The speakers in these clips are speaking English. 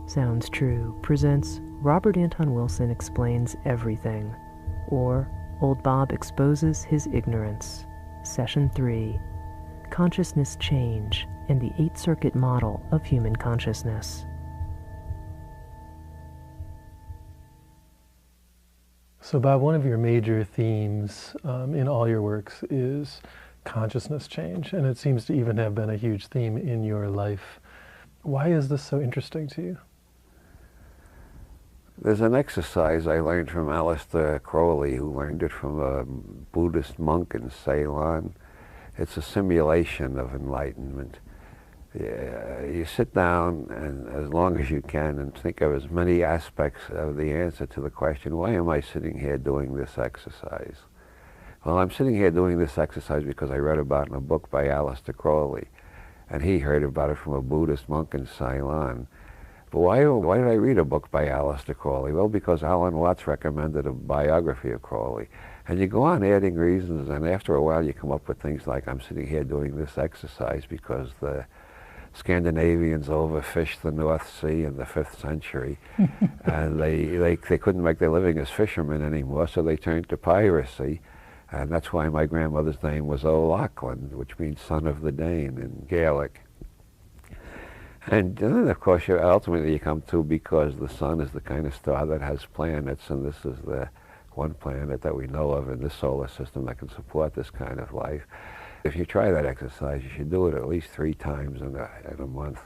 Sounds True presents Robert Anton Wilson Explains Everything, or Old Bob Exposes His Ignorance, Session 3, Consciousness Change and the Eight Circuit Model of Human Consciousness. So Bob, one of your major themes in all your works is consciousness change, and it seems to even have been a huge theme in your life. Why is this so interesting to you? There's an exercise I learned from Aleister Crowley, who learned it from a Buddhist monk in Ceylon. It's a simulation of enlightenment. You sit down and as long as you can and think of as many aspects of the answer to the question, why am I sitting here doing this exercise? Well, I'm sitting here doing this exercise because I read about it in a book by Aleister Crowley, and he heard about it from a Buddhist monk in Ceylon. But why did I read a book by Aleister Crowley? Well, because Alan Watts recommended a biography of Crowley. And you go on adding reasons, and after a while you come up with things like, I'm sitting here doing this exercise because the Scandinavians overfished the North Sea in the 5th century, and they couldn't make their living as fishermen anymore, so they turned to piracy. And that's why my grandmother's name was O'Loughlin, which means son of the Dane in Gaelic. And then, of course, ultimately you come to because the sun is the kind of star that has planets, and this is the one planet that we know of in this solar system that can support this kind of life. If you try that exercise, you should do it at least 3 times in a month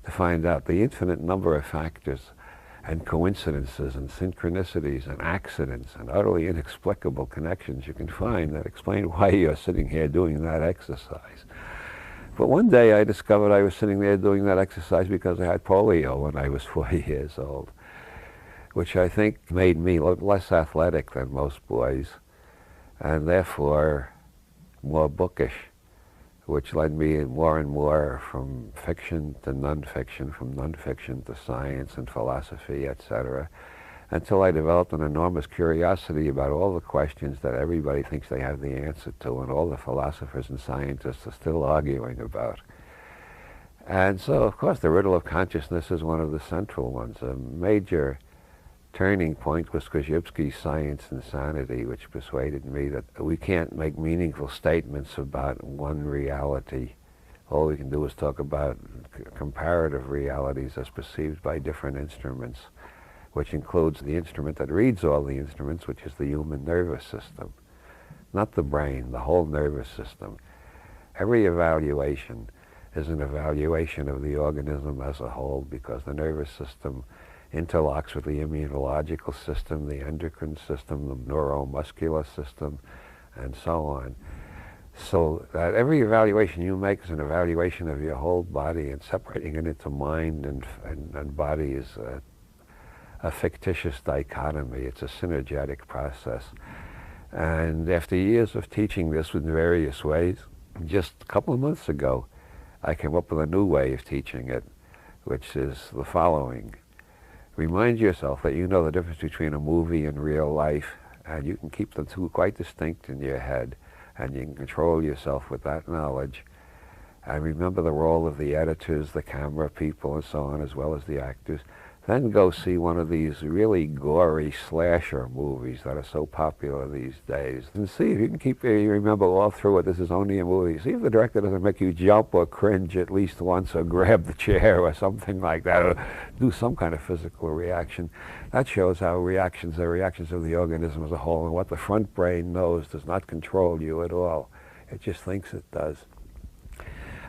to find out the infinite number of factors and coincidences and synchronicities and accidents and utterly inexplicable connections you can find that explain why you're sitting here doing that exercise. But one day I discovered I was sitting there doing that exercise because I had polio when I was 4 years old, which I think made me less athletic than most boys, and therefore more bookish, which led me more and more from fiction to nonfiction, from nonfiction to science and philosophy, etc., until I developed an enormous curiosity about all the questions that everybody thinks they have the answer to, and all the philosophers and scientists are still arguing about. And so, of course, the riddle of consciousness is one of the central ones. A major turning point was Korzybski's Science and Sanity, which persuaded me that we can't make meaningful statements about one reality. All we can do is talk about comparative realities as perceived by different instruments, which includes the instrument that reads all the instruments, which is the human nervous system. Not the brain, the whole nervous system. Every evaluation is an evaluation of the organism as a whole, because the nervous system interlocks with the immunological system, the endocrine system, the neuromuscular system, and so on. So that every evaluation you make is an evaluation of your whole body, and separating it into mind and body is a fictitious dichotomy. It's a synergetic process. And after years of teaching this in various ways, just a couple of months ago, I came up with a new way of teaching it, which is the following. Remind yourself that you know the difference between a movie and real life, and you can keep the two quite distinct in your head, and you can control yourself with that knowledge. And remember the role of the editors, the camera people, and so on, as well as the actors. Then go see one of these really gory slasher movies that are so popular these days, and see if you can you remember all through it, this is only a movie. See if the director doesn't make you jump or cringe at least once, or grab the chair or something like that, or do some kind of physical reaction. That shows how reactions are reactions of the organism as a whole, and what the front brain knows does not control you at all. It just thinks it does.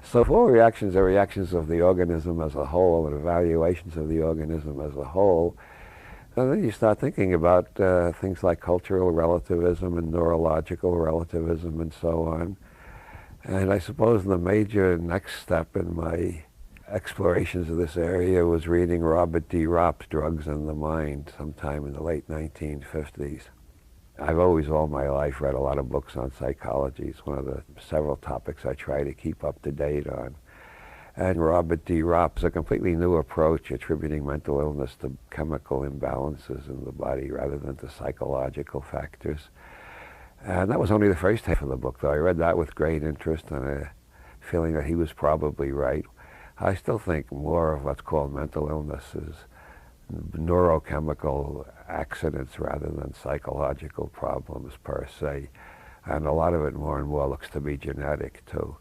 So if all reactions are reactions of the organism as a whole, and evaluations of the organism as a whole, then you start thinking about things like cultural relativism and neurological relativism and so on. And I suppose the major next step in my explorations of this area was reading Robert D. Ropp's Drugs and the Mind sometime in the late 1950s. I've always, all my life, read a lot of books on psychology. It's one of the several topics I try to keep up to date on. And Robert D. Ropp's a completely new approach, attributing mental illness to chemical imbalances in the body rather than to psychological factors. And that was only the first half of the book, though. I read that with great interest and a feeling that he was probably right. I still think more of what's called mental illness is neurochemical accidents rather than psychological problems per se. And a lot of it more and more looks to be genetic too.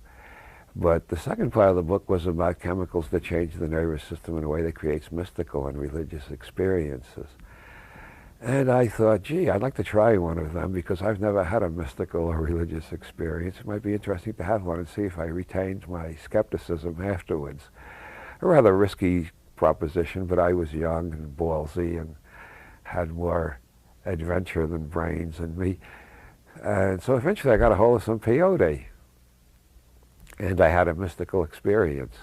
But the second part of the book was about chemicals that change the nervous system in a way that creates mystical and religious experiences. And I thought, gee, I'd like to try one of them because I've never had a mystical or religious experience. It might be interesting to have one and see if I retained my skepticism afterwards. A rather risky proposition, but I was young and ballsy and had more adventure than brains in me. And so eventually I got a hold of some peyote, and I had a mystical experience.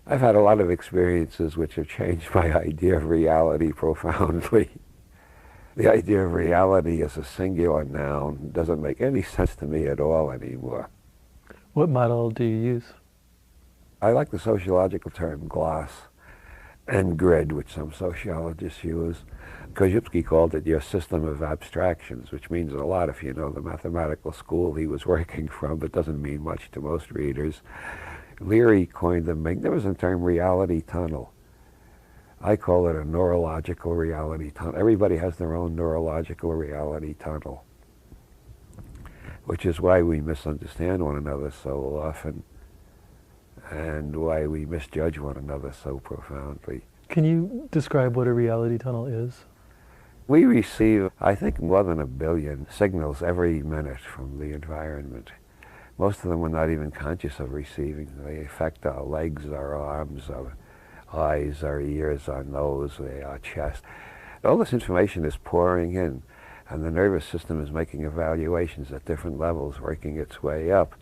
I've had a lot of experiences which have changed my idea of reality profoundly. The idea of reality as a singular noun doesn't make any sense to me at all anymore. What model do you use? I like the sociological term glass and grid, which some sociologists use. Korzybski called it your system of abstractions, which means a lot if you know the mathematical school he was working from, but doesn't mean much to most readers. Leary coined the magnificent term reality tunnel. I call it a neurological reality tunnel. Everybody has their own neurological reality tunnel, which is why we misunderstand one another so often and why we misjudge one another so profoundly. Can you describe what a reality tunnel is? We receive, I think, more than 1 billion signals every minute from the environment. Most of them we're not even conscious of receiving. They affect our legs, our arms, our eyes, our ears, our nose, our chest. All this information is pouring in, and the nervous system is making evaluations at different levels, working its way up.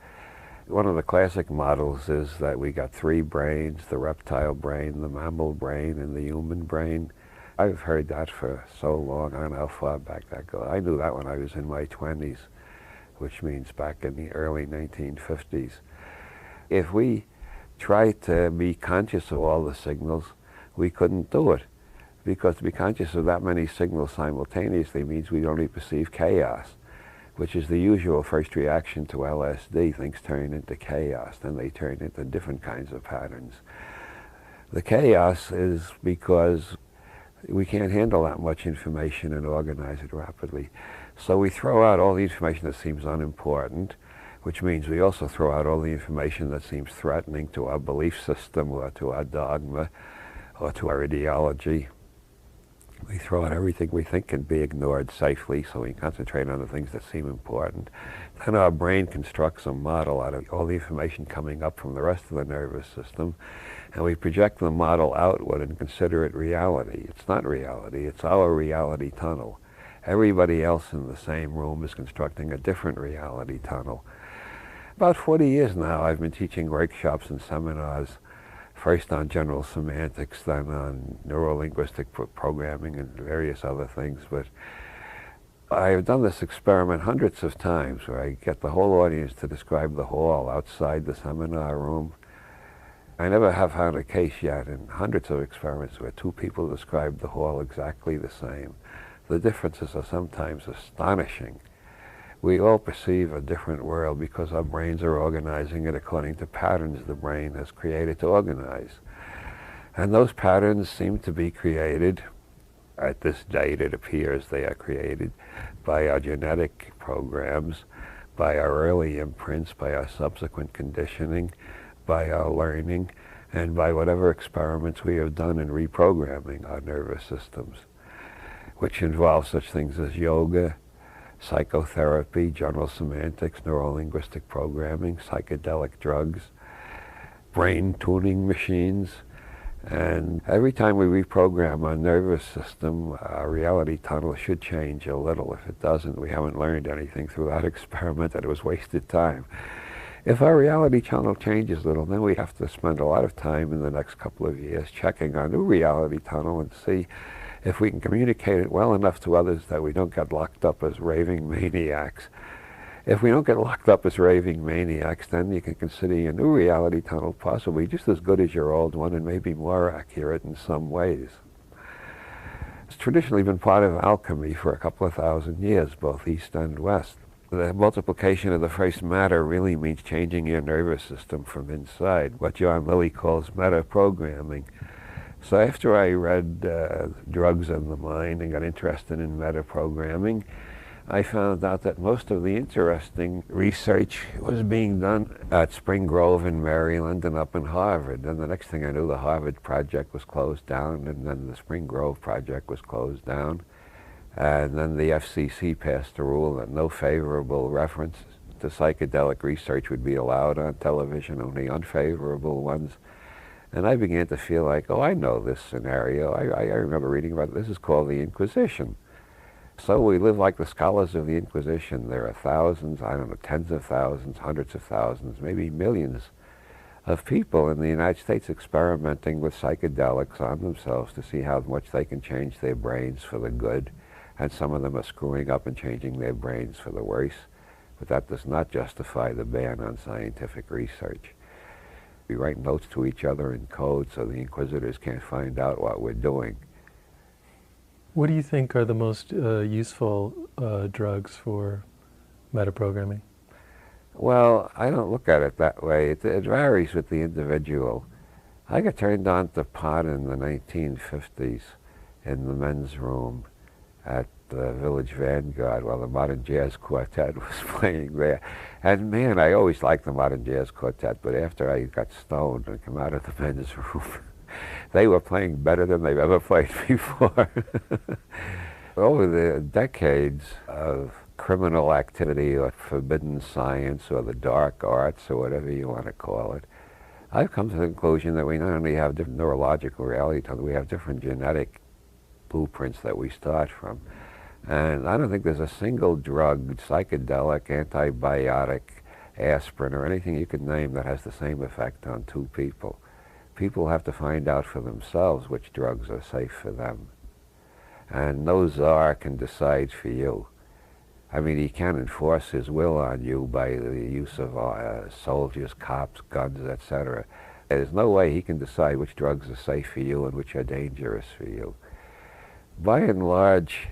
One of the classic models is that we got 3 brains, the reptile brain, the mammal brain, and the human brain. I've heard that for so long. I don't know how far back that goes. I knew that when I was in my 20s, which means back in the early 1950s. If we tried to be conscious of all the signals, we couldn't do it, because to be conscious of that many signals simultaneously means we only perceive chaos, which is the usual first reaction to LSD. Things turn into chaos, then they turn into different kinds of patterns. The chaos is because we can't handle that much information and organize it rapidly. So we throw out all the information that seems unimportant, which means we also throw out all the information that seems threatening to our belief system or to our dogma or to our ideology. We throw out everything we think can be ignored safely, so we concentrate on the things that seem important. Then our brain constructs a model out of all the information coming up from the rest of the nervous system, and we project the model outward and consider it reality. It's not reality, it's our reality tunnel. Everybody else in the same room is constructing a different reality tunnel. About 40 years now, I've been teaching workshops and seminars, first on general semantics, then on neurolinguistic programming and various other things. But I've done this experiment hundreds of times where I get the whole audience to describe the hall outside the seminar room. I never have found a case yet in hundreds of experiments where 2 people describe the hall exactly the same. The differences are sometimes astonishing. We all perceive a different world because our brains are organizing it according to patterns the brain has created to organize. And those patterns seem to be created, at this date it appears they are created, by our genetic programs, by our early imprints, by our subsequent conditioning, by our learning, and by whatever experiments we have done in reprogramming our nervous systems, which involve such things as yoga, psychotherapy, general semantics, neurolinguistic programming, psychedelic drugs, brain tuning machines. And every time we reprogram our nervous system, our reality tunnel should change a little. If it doesn't, we haven't learned anything through that experiment, and it was wasted time. If our reality tunnel changes a little, then we have to spend a lot of time in the next couple of years checking our new reality tunnel and see if we can communicate it well enough to others that we don't get locked up as raving maniacs. If we don't get locked up as raving maniacs, then you can consider your new reality tunnel possibly just as good as your old one and maybe more accurate in some ways. It's traditionally been part of alchemy for a couple of thousand years, both East and West. The multiplication of the first matter really means changing your nervous system from inside, what John Lilly calls meta-programming. So after I read Drugs and the Mind and got interested in meta-programming, I found out that most of the interesting research was being done at Spring Grove in Maryland and up in Harvard. And the next thing I knew, the Harvard project was closed down, and then the Spring Grove project was closed down. And then the FCC passed a rule that no favorable reference to psychedelic research would be allowed on television, only unfavorable ones. And I began to feel like, oh, I know this scenario. I remember reading about it. This is called the Inquisition. So we live like the scholars of the Inquisition. There are thousands, I don't know, tens of thousands, hundreds of thousands, maybe millions of people in the United States experimenting with psychedelics on themselves to see how much they can change their brains for the good. And some of them are screwing up and changing their brains for the worse. But that does not justify the ban on scientific research. We write notes to each other in code so the inquisitors can't find out what we're doing. What do you think are the most useful drugs for metaprogramming? Well, I don't look at it that way. It varies with the individual. I got turned on to pot in the 1950s in the men's room at the Village Vanguard while the Modern Jazz Quartet was playing there. And man, I always liked the Modern Jazz Quartet, but after I got stoned and come out of the men's room, they were playing better than they've ever played before. Over the decades of criminal activity or forbidden science or the dark arts or whatever you want to call it, I've come to the conclusion that we not only have different neurological reality, we have different genetic blueprints that we start from. And I don't think there's a single drug, psychedelic, antibiotic, aspirin, or anything you could name that has the same effect on two people. People have to find out for themselves which drugs are safe for them. And no czar can decide for you. I mean, he can enforce his will on you by the use of soldiers, cops, guns, etc. There's no way he can decide which drugs are safe for you and which are dangerous for you. By and large,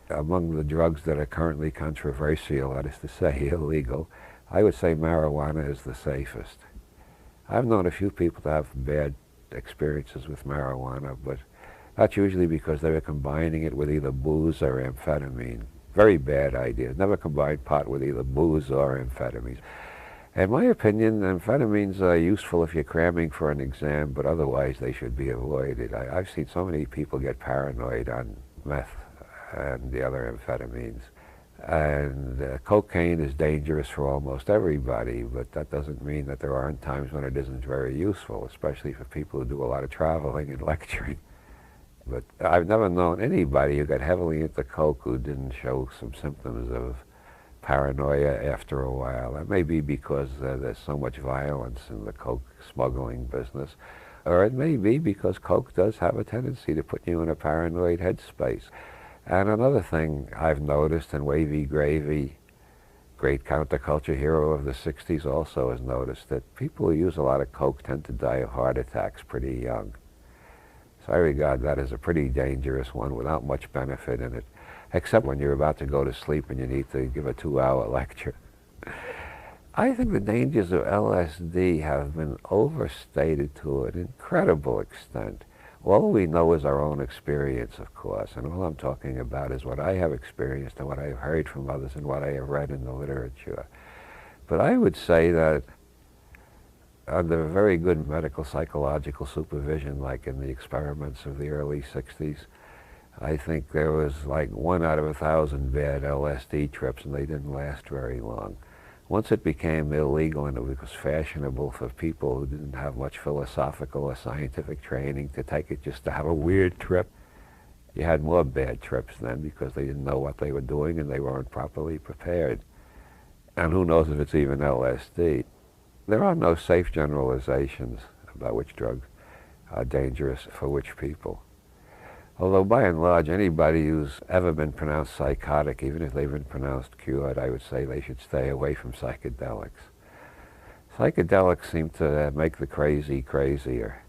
among the drugs that are currently controversial, that is to say illegal, I would say marijuana is the safest. I've known a few people to have bad experiences with marijuana, but that's usually because they were combining it with either booze or amphetamine. Very bad idea. Never combine pot with either booze or amphetamines. In my opinion, amphetamines are useful if you're cramming for an exam, but otherwise they should be avoided. I've seen so many people get paranoid on meth and the other amphetamines. And cocaine is dangerous for almost everybody, but that doesn't mean that there aren't times when it isn't very useful, especially for people who do a lot of traveling and lecturing. But I've never known anybody who got heavily into coke who didn't show some symptoms of paranoia after a while. That may be because there's so much violence in the coke smuggling business, or it may be because coke does have a tendency to put you in a paranoid headspace. And another thing I've noticed, and Wavy Gravy, great counterculture hero of the 60s, also has noticed, that people who use a lot of coke tend to die of heart attacks pretty young. So I regard that as a pretty dangerous one without much benefit in it, except when you're about to go to sleep and you need to give a 2-hour lecture. I think the dangers of LSD have been overstated to an incredible extent. All we know is our own experience, of course, and all I'm talking about is what I have experienced and what I have heard from others and what I have read in the literature. But I would say that under very good medical psychological supervision, like in the experiments of the early 60s, I think there was like 1 out of 1,000 bad LSD trips, and they didn't last very long. Once it became illegal and it was fashionable for people who didn't have much philosophical or scientific training to take it just to have a weird trip, you had more bad trips then because they didn't know what they were doing and they weren't properly prepared. And who knows if it's even LSD. There are no safe generalizations about which drugs are dangerous for which people. Although by and large, anybody who's ever been pronounced psychotic, even if they've been pronounced cured, I would say they should stay away from psychedelics. Psychedelics seem to make the crazy crazier.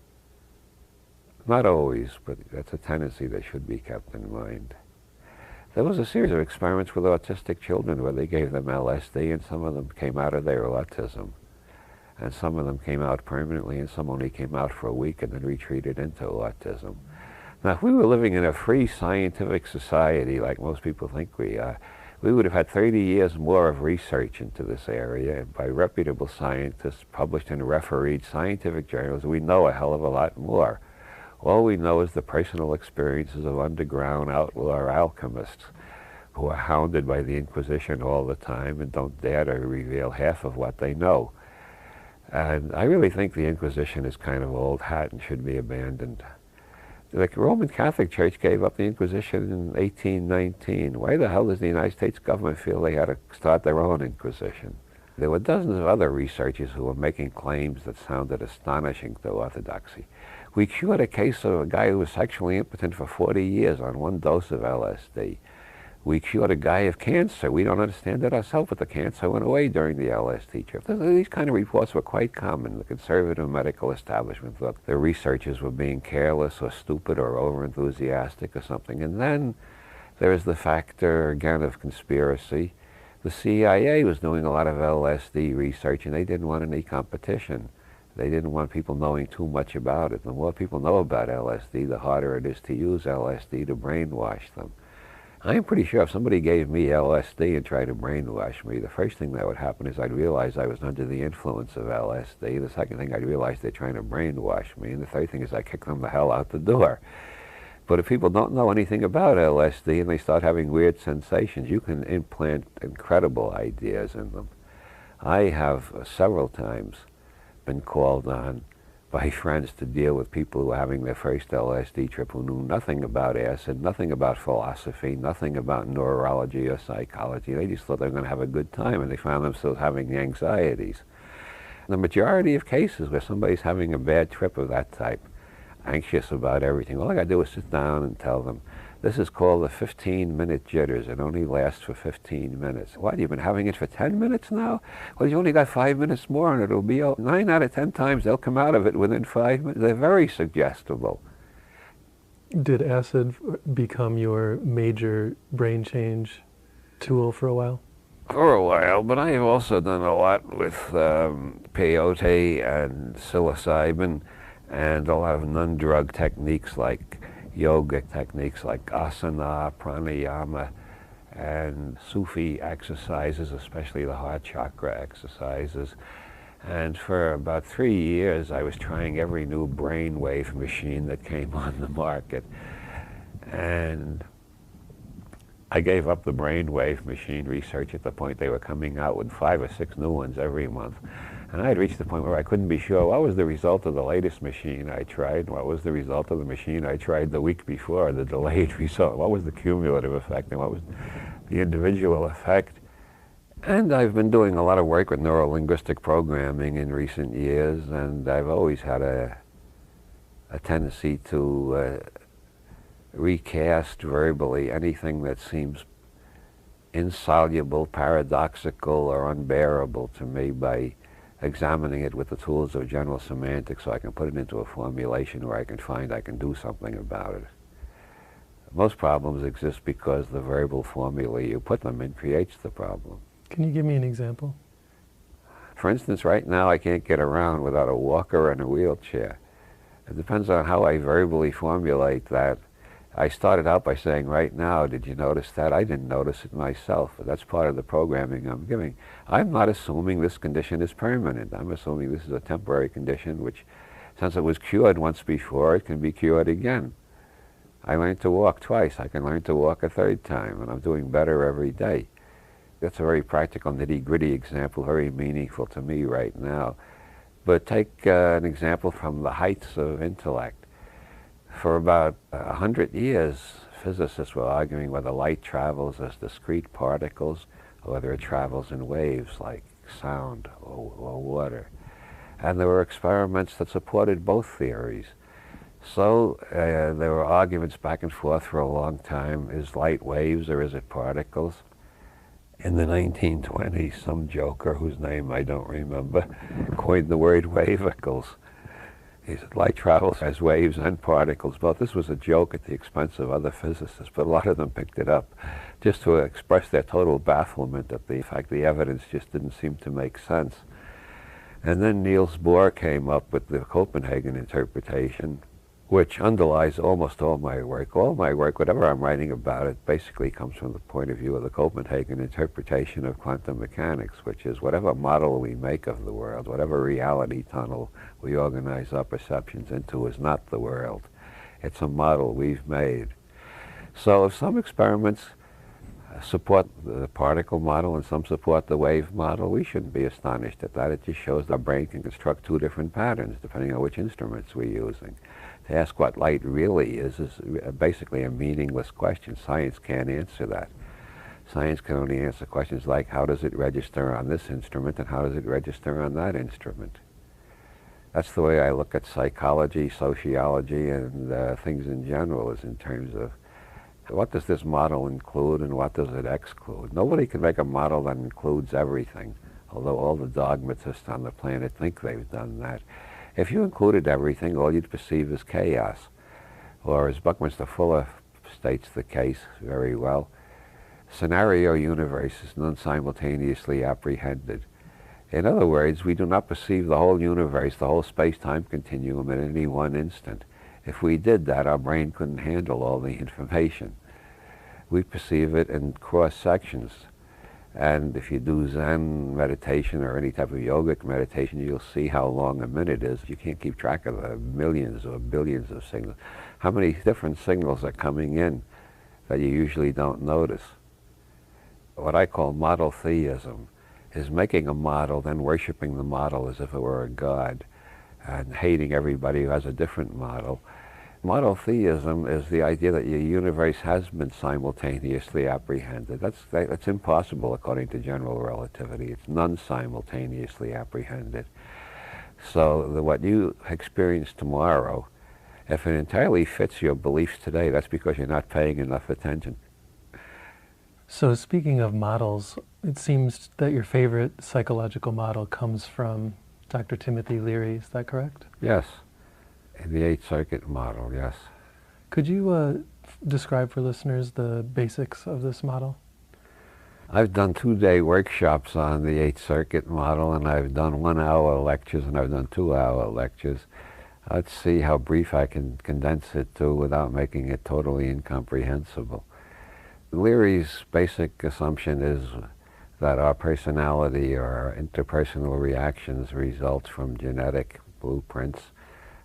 Not always, but that's a tendency that should be kept in mind. There was a series of experiments with autistic children where they gave them LSD, and some of them came out of their autism. And some of them came out permanently, and some only came out for a week and then retreated into autism. Now, if we were living in a free scientific society, like most people think we are, we would have had 30 years more of research into this area by reputable scientists published in refereed scientific journals. We know a hell of a lot more. All we know is the personal experiences of underground outlaw alchemists who are hounded by the Inquisition all the time and don't dare to reveal half of what they know. And I really think the Inquisition is kind of old hat and should be abandoned. The Roman Catholic Church gave up the Inquisition in 1819. Why the hell does the United States government feel they had to start their own Inquisition? There were dozens of other researchers who were making claims that sounded astonishing to orthodoxy. We cured a case of a guy who was sexually impotent for 40 years on one dose of LSD. We cured a guy of cancer. We don't understand it ourselves, but the cancer went away during the LSD trip. These kind of reports were quite common. The conservative medical establishment thought the researchers were being careless or stupid or over-enthusiastic or something. And then there is the factor, again, of conspiracy. The CIA was doing a lot of LSD research, and they didn't want any competition. They didn't want people knowing too much about it. The more people know about LSD, the harder it is to use LSD to brainwash them. I'm pretty sure if somebody gave me LSD and tried to brainwash me, the first thing that would happen is I'd realize I was under the influence of LSD. The second thing, I'd realize they're trying to brainwash me. And the third thing is I kick them the hell out the door. But if people don't know anything about LSD and they start having weird sensations, you can implant incredible ideas in them. I have several times been called on by friends to deal with people who were having their first LSD trip who knew nothing about acid, nothing about philosophy, nothing about neurology or psychology. They just thought they were going to have a good time, and they found themselves having anxieties. The majority of cases where somebody's having a bad trip of that type, anxious about everything, all I got to do is sit down and tell them, this is called the 15-minute jitters. It only lasts for 15 minutes. What, you've been having it for 10 minutes now? Well, you only got 5 minutes more and it'll be 9 out of 10 times they'll come out of it within 5 minutes. They're very suggestible. Did acid become your major brain change tool for a while? For a while, but I have also done a lot with peyote and psilocybin and a lot of non-drug techniques like yoga techniques like asana, pranayama, and Sufi exercises, especially the heart chakra exercises. And for about 3 years, I was trying every new brainwave machine that came on the market. And I gave up the brainwave machine research at the point they were coming out with 5 or 6 new ones every month. And I had reached the point where I couldn't be sure what was the result of the latest machine I tried, and what was the result of the machine I tried the week before, the delayed result, what was the cumulative effect, and what was the individual effect. And I've been doing a lot of work with neuro-linguistic programming in recent years, and I've always had a tendency to recast verbally anything that seems insoluble, paradoxical, or unbearable to me by examining it with the tools of general semantics so I can put it into a formulation where I can find I can do something about it. Most problems exist because the verbal formula you put them in creates the problem. Can you give me an example? For instance, right now I can't get around without a walker and a wheelchair. It depends on how I verbally formulate that. I started out by saying, right now, did you notice that? I didn't notice it myself, but that's part of the programming I'm giving. I'm not assuming this condition is permanent. I'm assuming this is a temporary condition which, since it was cured once before, it can be cured again. I learned to walk twice. I can learn to walk a third time, and I'm doing better every day. That's a very practical, nitty-gritty example, very meaningful to me right now. But take an example from the heights of intellect. For about 100 years, physicists were arguing whether light travels as discrete particles or whether it travels in waves like sound or water. And there were experiments that supported both theories. So there were arguments back and forth for a long time. Is light waves or is it particles? In the 1920s, some joker whose name I don't remember coined the word wavicles. He said, light travels as waves and particles. But this was a joke at the expense of other physicists, but a lot of them picked it up just to express their total bafflement at the fact the evidence just didn't seem to make sense. And then Niels Bohr came up with the Copenhagen interpretation, which underlies almost all my work. All my work, whatever I'm writing about it, basically comes from the point of view of the Copenhagen interpretation of quantum mechanics, which is whatever model we make of the world, whatever reality tunnel we organize our perceptions into is not the world. It's a model we've made. So if some experiments support the particle model and some support the wave model, we shouldn't be astonished at that. It just shows our brain can construct two different patterns depending on which instruments we're using. To ask what light really is basically a meaningless question. Science can't answer that. Science can only answer questions like how does it register on this instrument and how does it register on that instrument. That's the way I look at psychology, sociology, and things in general, is in terms of what does this model include and what does it exclude? Nobody can make a model that includes everything, although all the dogmatists on the planet think they've done that. If you included everything, all you'd perceive is chaos. Or as Buckminster Fuller states the case very well, scenario universe is non-simultaneously apprehended. In other words, we do not perceive the whole universe, the whole space-time continuum at any one instant. If we did that, our brain couldn't handle all the information. We perceive it in cross-sections. And if you do Zen meditation or any type of yogic meditation, you'll see how long a minute is. You can't keep track of the millions or billions of signals. How many different signals are coming in that you usually don't notice? What I call model theism is making a model, then worshiping the model as if it were a god, and hating everybody who has a different model. Model theism is the idea that your universe has been simultaneously apprehended. That's impossible according to general relativity. It's non-simultaneously apprehended. So what you experience tomorrow, if it entirely fits your beliefs today, that's because you're not paying enough attention. So speaking of models, it seems that your favorite psychological model comes from Dr. Timothy Leary, is that correct? Yes, in the Eighth Circuit model, yes. Could you describe for listeners the basics of this model? I've done 2-day workshops on the Eighth Circuit model, and I've done 1-hour lectures, and I've done 2-hour lectures. Let's see how brief I can condense it to without making it totally incomprehensible. Leary's basic assumption is that our personality or our interpersonal reactions result from genetic blueprints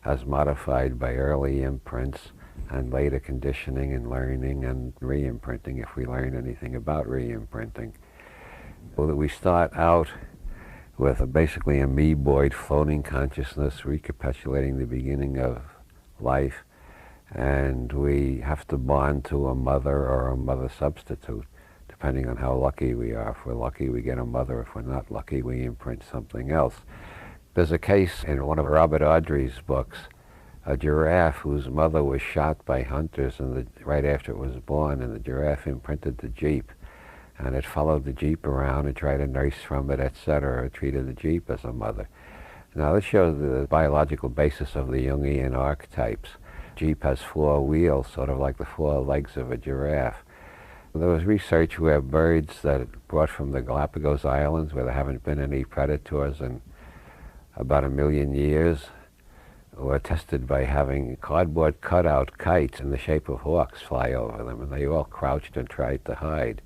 as modified by early imprints and later conditioning and learning and re-imprinting, if we learn anything about re-imprinting. Well, we start out with basically amoeboid floating consciousness recapitulating the beginning of life, and we have to bond to a mother or a mother substitute, depending on how lucky we are. If we're lucky, we get a mother. If we're not lucky, we imprint something else. There's a case in one of Robert Audrey's books, a giraffe whose mother was shot by hunters right after it was born, and the giraffe imprinted the jeep, and it followed the jeep around and tried to nurse from it, etc., or treated the jeep as a mother. Now this shows the biological basis of the Jungian archetypes. Jeep has 4 wheels, sort of like the 4 legs of a giraffe. There was research where birds that brought from the Galapagos Islands, where there haven't been any predators in about 1 million years, were tested by having cardboard cutout kites in the shape of hawks fly over them, and they all crouched and tried to hide.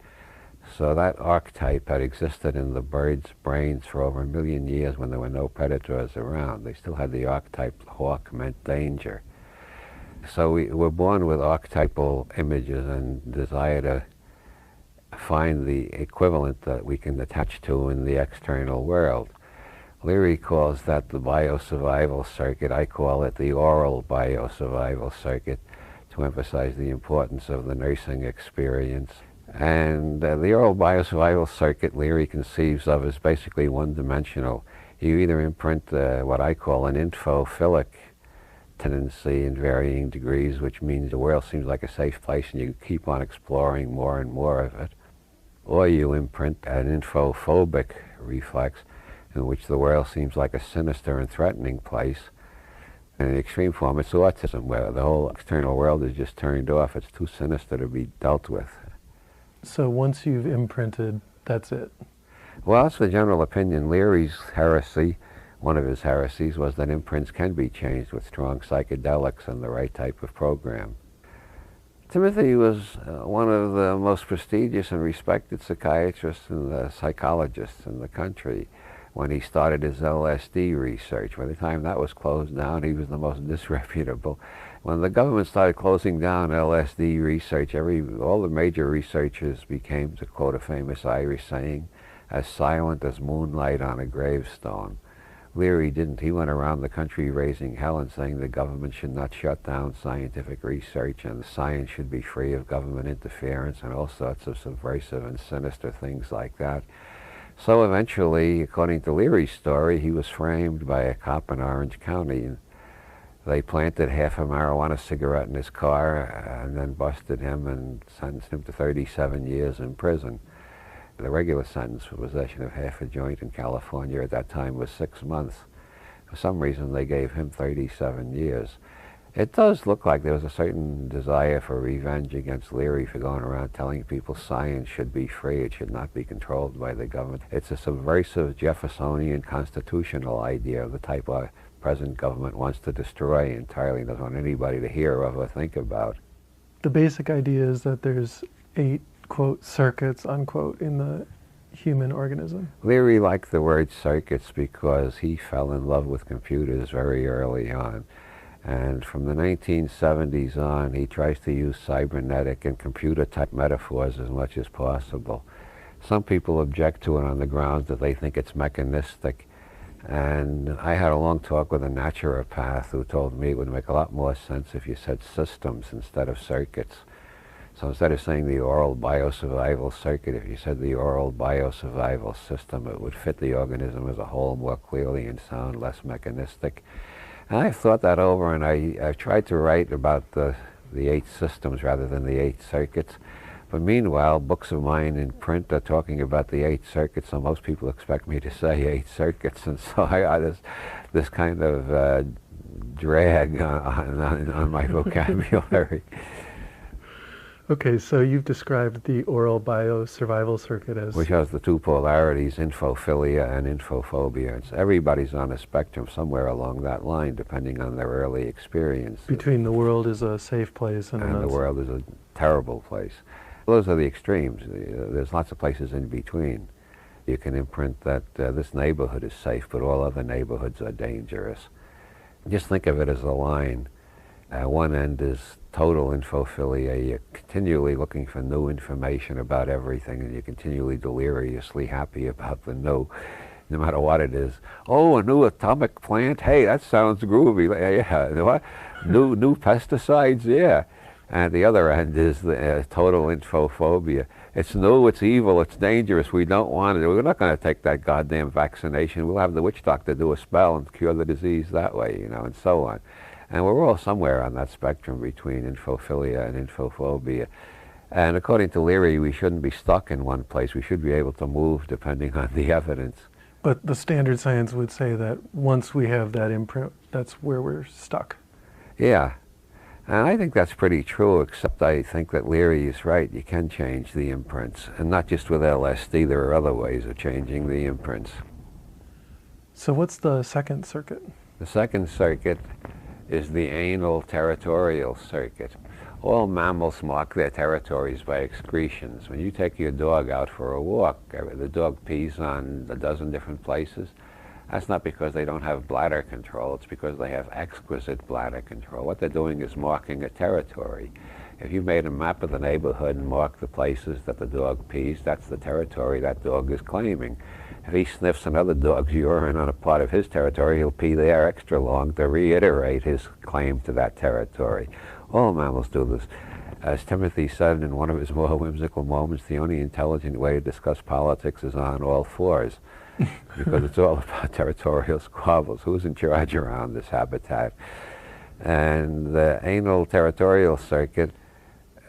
So that archetype had existed in the birds' brains for over 1 million years when there were no predators around. They still had the archetype hawk meant danger. So we were born with archetypal images and desire to find the equivalent that we can attach to in the external world. Leary calls that the biosurvival circuit. I call it the oral biosurvival circuit, to emphasize the importance of the nursing experience. And the oral biosurvival circuit Leary conceives of as basically one-dimensional. You either imprint what I call an infophilic tendency in varying degrees, which means the world seems like a safe place and you keep on exploring more and more of it. Or you imprint an infophobic reflex in which the world seems like a sinister and threatening place, In the extreme form, it's autism, where the whole external world is just turned off. It's too sinister to be dealt with. So once you've imprinted, that's it? Well, that's the general opinion. Leary's heresy, one of his heresies, was that imprints can be changed with strong psychedelics and the right type of program. Timothy was one of the most prestigious and respected psychiatrists and psychologists in the country when he started his LSD research. By the time that was closed down, he was the most disreputable. When the government started closing down LSD research, all the major researchers became, to quote a famous Irish saying, as silent as moonlight on a gravestone. Leary didn't. He went around the country raising hell and saying the government should not shut down scientific research and science should be free of government interference and all sorts of subversive and sinister things like that. So eventually, according to Leary's story, he was framed by a cop in Orange County. They planted half a marijuana cigarette in his car and then busted him and sentenced him to 37 years in prison. The regular sentence for possession of half a joint in California at that time was 6 months. For some reason, they gave him 37 years. It does look like there was a certain desire for revenge against Leary for going around telling people science should be free, it should not be controlled by the government. It's a subversive Jeffersonian constitutional idea of the type our present government wants to destroy entirely and doesn't want anybody to hear of or think about. The basic idea is that there's 8, quote, circuits, unquote, in the human organism. Leary liked the word circuits because he fell in love with computers very early on. And from the 1970s on, he tries to use cybernetic and computer-type metaphors as much as possible. Some people object to it on the grounds that they think it's mechanistic. And I had a long talk with a naturopath who told me it would make a lot more sense if you said systems instead of circuits. So instead of saying the oral biosurvival circuit, if you said the oral biosurvival system, it would fit the organism as a whole more clearly and sound less mechanistic. And I've thought that over, and I've tried to write about the 8 systems rather than the 8 circuits. But meanwhile, books of mine in print are talking about the 8 circuits, so most people expect me to say 8 circuits, and so I got this kind of drag on my vocabulary. Okay, so you've described the oral biosurvival circuit as... which has the 2 polarities, infophilia and infophobia. Everybody's on a spectrum somewhere along that line, depending on their early experience. Between the world is a safe place and the world is a terrible place. Those are the extremes. There's lots of places in between. You can imprint that this neighborhood is safe, but all other neighborhoods are dangerous. Just think of it as a line. One end is total infophilia. You're continually looking for new information about everything, and you're continually deliriously happy about the new, no matter what it is. Oh, a new atomic plant? Hey, that sounds groovy. Yeah, what? New pesticides? Yeah. And at the other end is the total infophobia. It's new, it's evil, it's dangerous, we don't want it. We're not going to take that goddamn vaccination. We'll have the witch doctor do a spell and cure the disease that way, you know, and so on. And we're all somewhere on that spectrum between infophilia and infophobia. And according to Leary, we shouldn't be stuck in one place. We should be able to move depending on the evidence. But the standard science would say that once we have that imprint, that's where we're stuck. Yeah. And I think that's pretty true, except I think that Leary is right. You can change the imprints. And not just with LSD, there are other ways of changing the imprints. So what's the second circuit? The second circuit is the anal territorial circuit. All mammals mark their territories by excretions. When you take your dog out for a walk, the dog pees on a dozen different places. That's not because they don't have bladder control, it's because they have exquisite bladder control. What they're doing is marking a territory. If you made a map of the neighborhood and marked the places that the dog pees, that's the territory that dog is claiming. If he sniffs another dog's urine on a part of his territory, he'll pee there extra long to reiterate his claim to that territory. All mammals do this. As Timothy said in one of his more whimsical moments, the only intelligent way to discuss politics is on all fours, because it's all about territorial squabbles. Who's in charge around this habitat? And the anal territorial circuit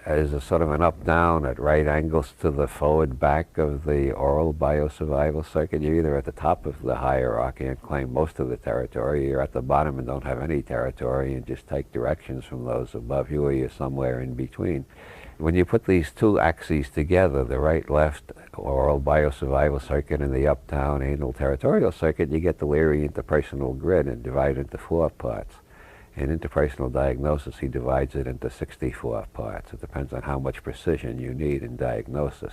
as a sort of an up-down at right angles to the forward-back of the oral biosurvival circuit. You're either at the top of the hierarchy and claim most of the territory, you're at the bottom and don't have any territory and just take directions from those above you, or you're somewhere in between. When you put these two axes together, the right-left oral biosurvival circuit and the up-down anal territorial circuit, you get the Leary interpersonal grid and divide it into 4 parts. In interpersonal diagnosis, he divides it into 64 parts. It depends on how much precision you need in diagnosis.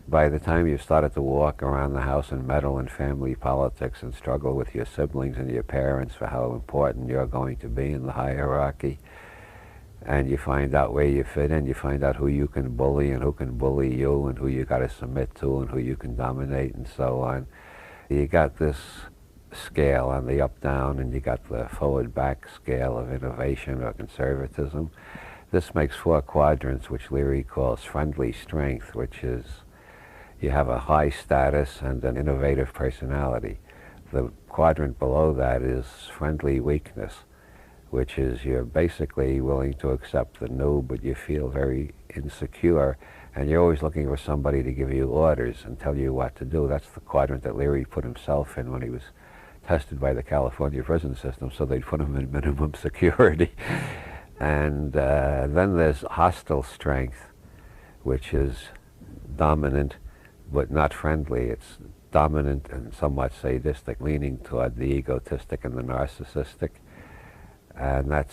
By the time you've started to walk around the house and meddle in family politics and struggle with your siblings and your parents for how important you're going to be in the hierarchy, and you find out where you fit in, you find out who you can bully and who can bully you and who you got to submit to and who you can dominate and so on. You got this scale on the up-down, and you got the forward-back scale of innovation or conservatism. This makes 4 quadrants, which Leary calls friendly strength, which is you have a high status and an innovative personality. The quadrant below that is friendly weakness, which is you're basically willing to accept the new, but you feel very insecure, and you're always looking for somebody to give you orders and tell you what to do. That's the quadrant that Leary put himself in when he was tested by the California prison system, so they'd put him in minimum security. And then there's hostile strength, which is dominant but not friendly. It's dominant and somewhat sadistic, leaning toward the egotistic and the narcissistic, and that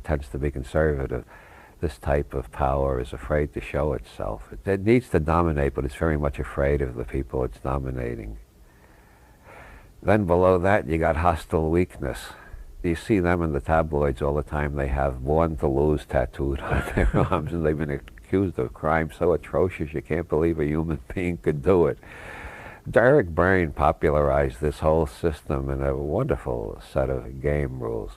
tends to be conservative. This type of power is afraid to show itself. It needs to dominate, but it's very much afraid of the people it's dominating. Then below that, you got hostile weakness. You see them in the tabloids all the time. They have "born to lose" tattooed on their arms, and they've been accused of crimes so atrocious you can't believe a human being could do it. Derek Byrne popularized this whole system in a wonderful set of game rules.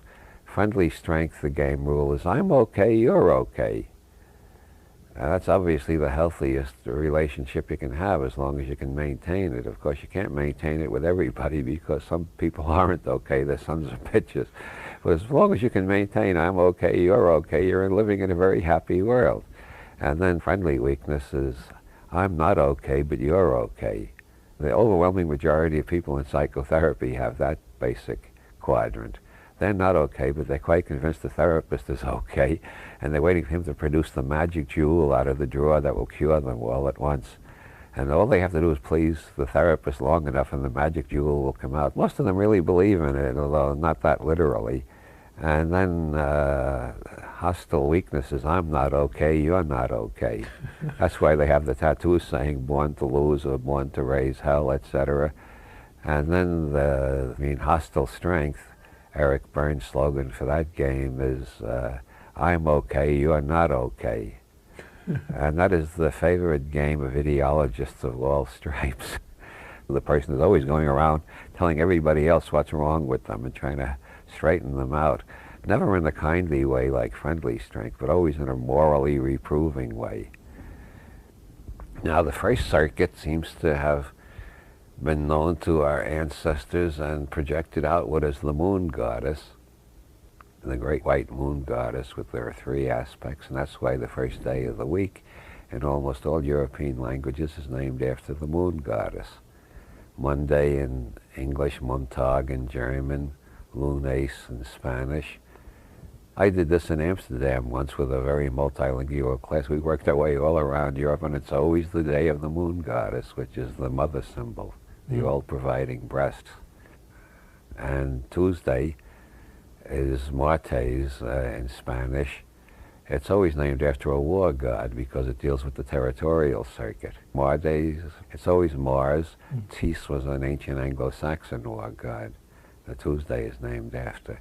Friendly strength, the game rule is, I'm okay, you're okay. And that's obviously the healthiest relationship you can have, as long as you can maintain it. Of course, you can't maintain it with everybody because some people aren't okay. They're sons of bitches. But as long as you can maintain, I'm okay, you're living in a very happy world. And then friendly weakness is, I'm not okay, but you're okay. The overwhelming majority of people in psychotherapy have that basic quadrant. They're not okay, but they're quite convinced the therapist is okay, and they're waiting for him to produce the magic jewel out of the drawer that will cure them all at once. And all they have to do is please the therapist long enough, and the magic jewel will come out. Most of them really believe in it, although not that literally. And then hostile weakness is, I'm not okay, you're not okay. That's why they have the tattoos saying "born to lose" or "born to raise hell," etc. And then the hostile strength, Eric Byrne's slogan for that game is, I'm okay, you're not okay. And that is the favorite game of ideologists of all stripes. The person is always going around telling everybody else what's wrong with them and trying to straighten them out. Never in a kindly way like friendly strength, but always in a morally reproving way. Now, the first circuit seems to have been known to our ancestors and projected outward as the moon goddess, the great white moon goddess with their 3 aspects, and that's why the first day of the week in almost all European languages is named after the moon goddess. Monday in English, Montag in German, Lunes in Spanish. I did this in Amsterdam once with a very multilingual class. We worked our way all around Europe, and it's always the day of the moon goddess, which is the mother symbol, the all-providing breast. And Tuesday is Martes in Spanish. It's always named after a war god because it deals with the territorial circuit. Martes, it's always Mars. Tis was an ancient Anglo-Saxon war god. The Tuesday is named after.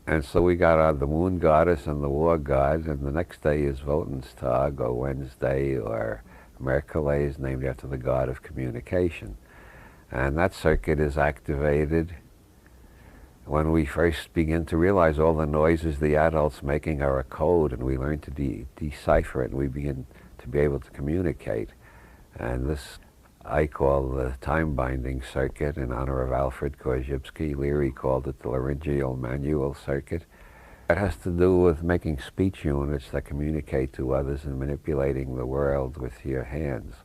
And so we got the moon goddess and the war god, and the next day is Wotenstag, or Wednesday, or Mercules, named after the god of communication. And that circuit is activated when we first begin to realize all the noises the adults making are a code, and we learn to decipher it, and we begin to be able to communicate. And this I call the time-binding circuit in honor of Alfred Korzybski. Leary called it the laryngeal manual circuit. It has to do with making speech units that communicate to others and manipulating the world with your hands.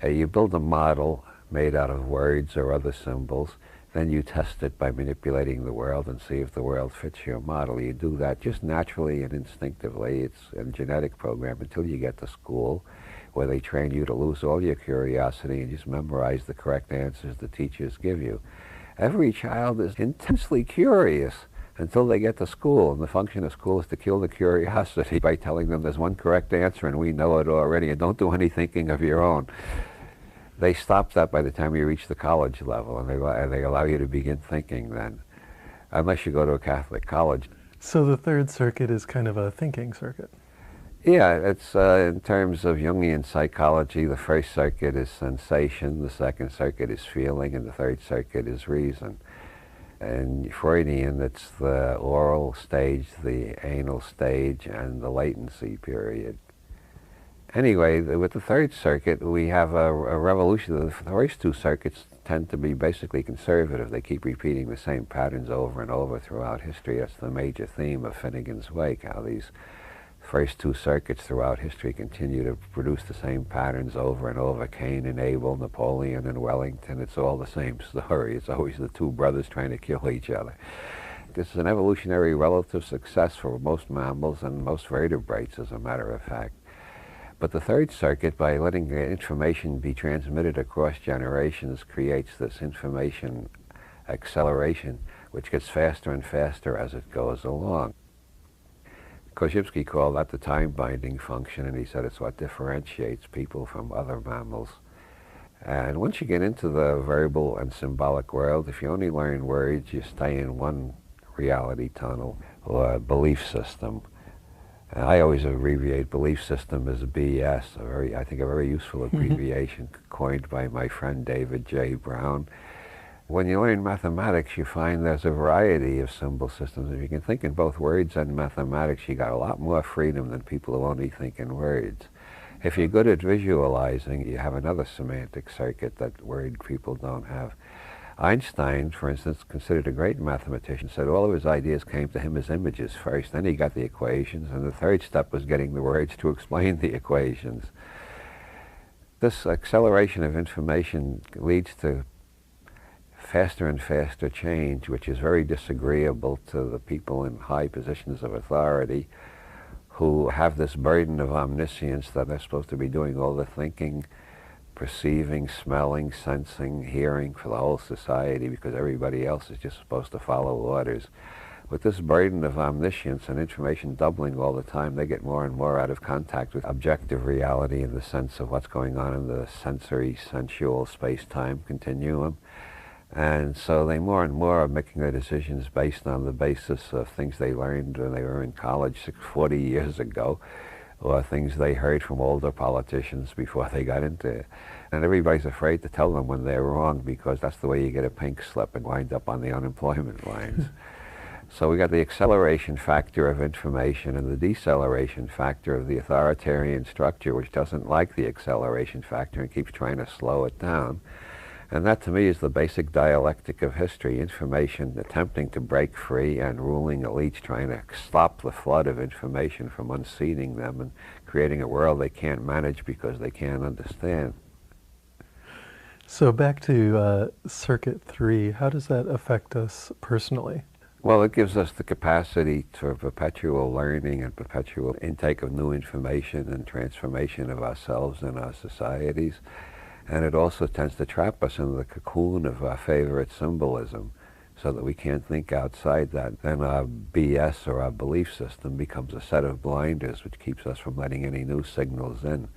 You build a model made out of words or other symbols, then you test it by manipulating the world and see if the world fits your model. You do that just naturally and instinctively. It's a genetic program until you get to school, where they train you to lose all your curiosity and just memorize the correct answers the teachers give you. Every child is intensely curious until they get to school, and the function of school is to kill the curiosity by telling them there's one correct answer and we know it already, and don't do any thinking of your own. They stop that by the time you reach the college level, and they allow you to begin thinking then, unless you go to a Catholic college. So the third circuit is kind of a thinking circuit. Yeah, it's in terms of Jungian psychology, the first circuit is sensation, the second circuit is feeling, and the third circuit is reason. And Freudian, it's the oral stage, the anal stage, and the latency period. Anyway, with the third circuit, we have a revolution. The first two circuits tend to be basically conservative. They keep repeating the same patterns over and over throughout history. That's the major theme of Finnegan's Wake, how these first two circuits throughout history continue to produce the same patterns over and over. Cain and Abel, Napoleon and Wellington, it's all the same story. It's always the two brothers trying to kill each other. This is an evolutionary relative success for most mammals and most vertebrates, as a matter of fact. But the third circuit, by letting information be transmitted across generations, creates this information acceleration, which gets faster and faster as it goes along. Korzybski called that the time-binding function, and he said it's what differentiates people from other mammals. And once you get into the verbal and symbolic world, if you only learn words, you stay in one reality tunnel or belief system. And I always abbreviate belief system as BS, I think a very useful abbreviation coined by my friend David J. Brown. When you learn mathematics, you find there's a variety of symbol systems. If you can think in both words and mathematics, you got a lot more freedom than people who only think in words. If you're good at visualizing, you have another semantic circuit that worried people don't have. Einstein, for instance, considered a great mathematician, said all of his ideas came to him as images first, then he got the equations, and the third step was getting the words to explain the equations. This acceleration of information leads to faster and faster change, which is very disagreeable to the people in high positions of authority who have this burden of omniscience that they're supposed to be doing all the thinking, perceiving, smelling, sensing, hearing for the whole society, because everybody else is just supposed to follow orders. With this burden of omniscience and information doubling all the time, they get more and more out of contact with objective reality in the sense of what's going on in the sensory, sensual, space-time continuum. And so they more and more are making their decisions based on the basis of things they learned when they were in college 40 years ago, or things they heard from older politicians before they got into it. And everybody's afraid to tell them when they're wrong, because that's the way you get a pink slip and wind up on the unemployment lines. So we got the acceleration factor of information and the deceleration factor of the authoritarian structure, which doesn't like the acceleration factor and keeps trying to slow it down. And that, to me, is the basic dialectic of history: information attempting to break free and ruling elites trying to stop the flood of information from unseating them and creating a world they can't manage because they can't understand. So back to Circuit 3, how does that affect us personally? Well, it gives us the capacity for perpetual learning and perpetual intake of new information and transformation of ourselves and our societies. And it also tends to trap us in the cocoon of our favorite symbolism, so that we can't think outside that. Then our BS, or our belief system, becomes a set of blinders which keeps us from letting any new signals in.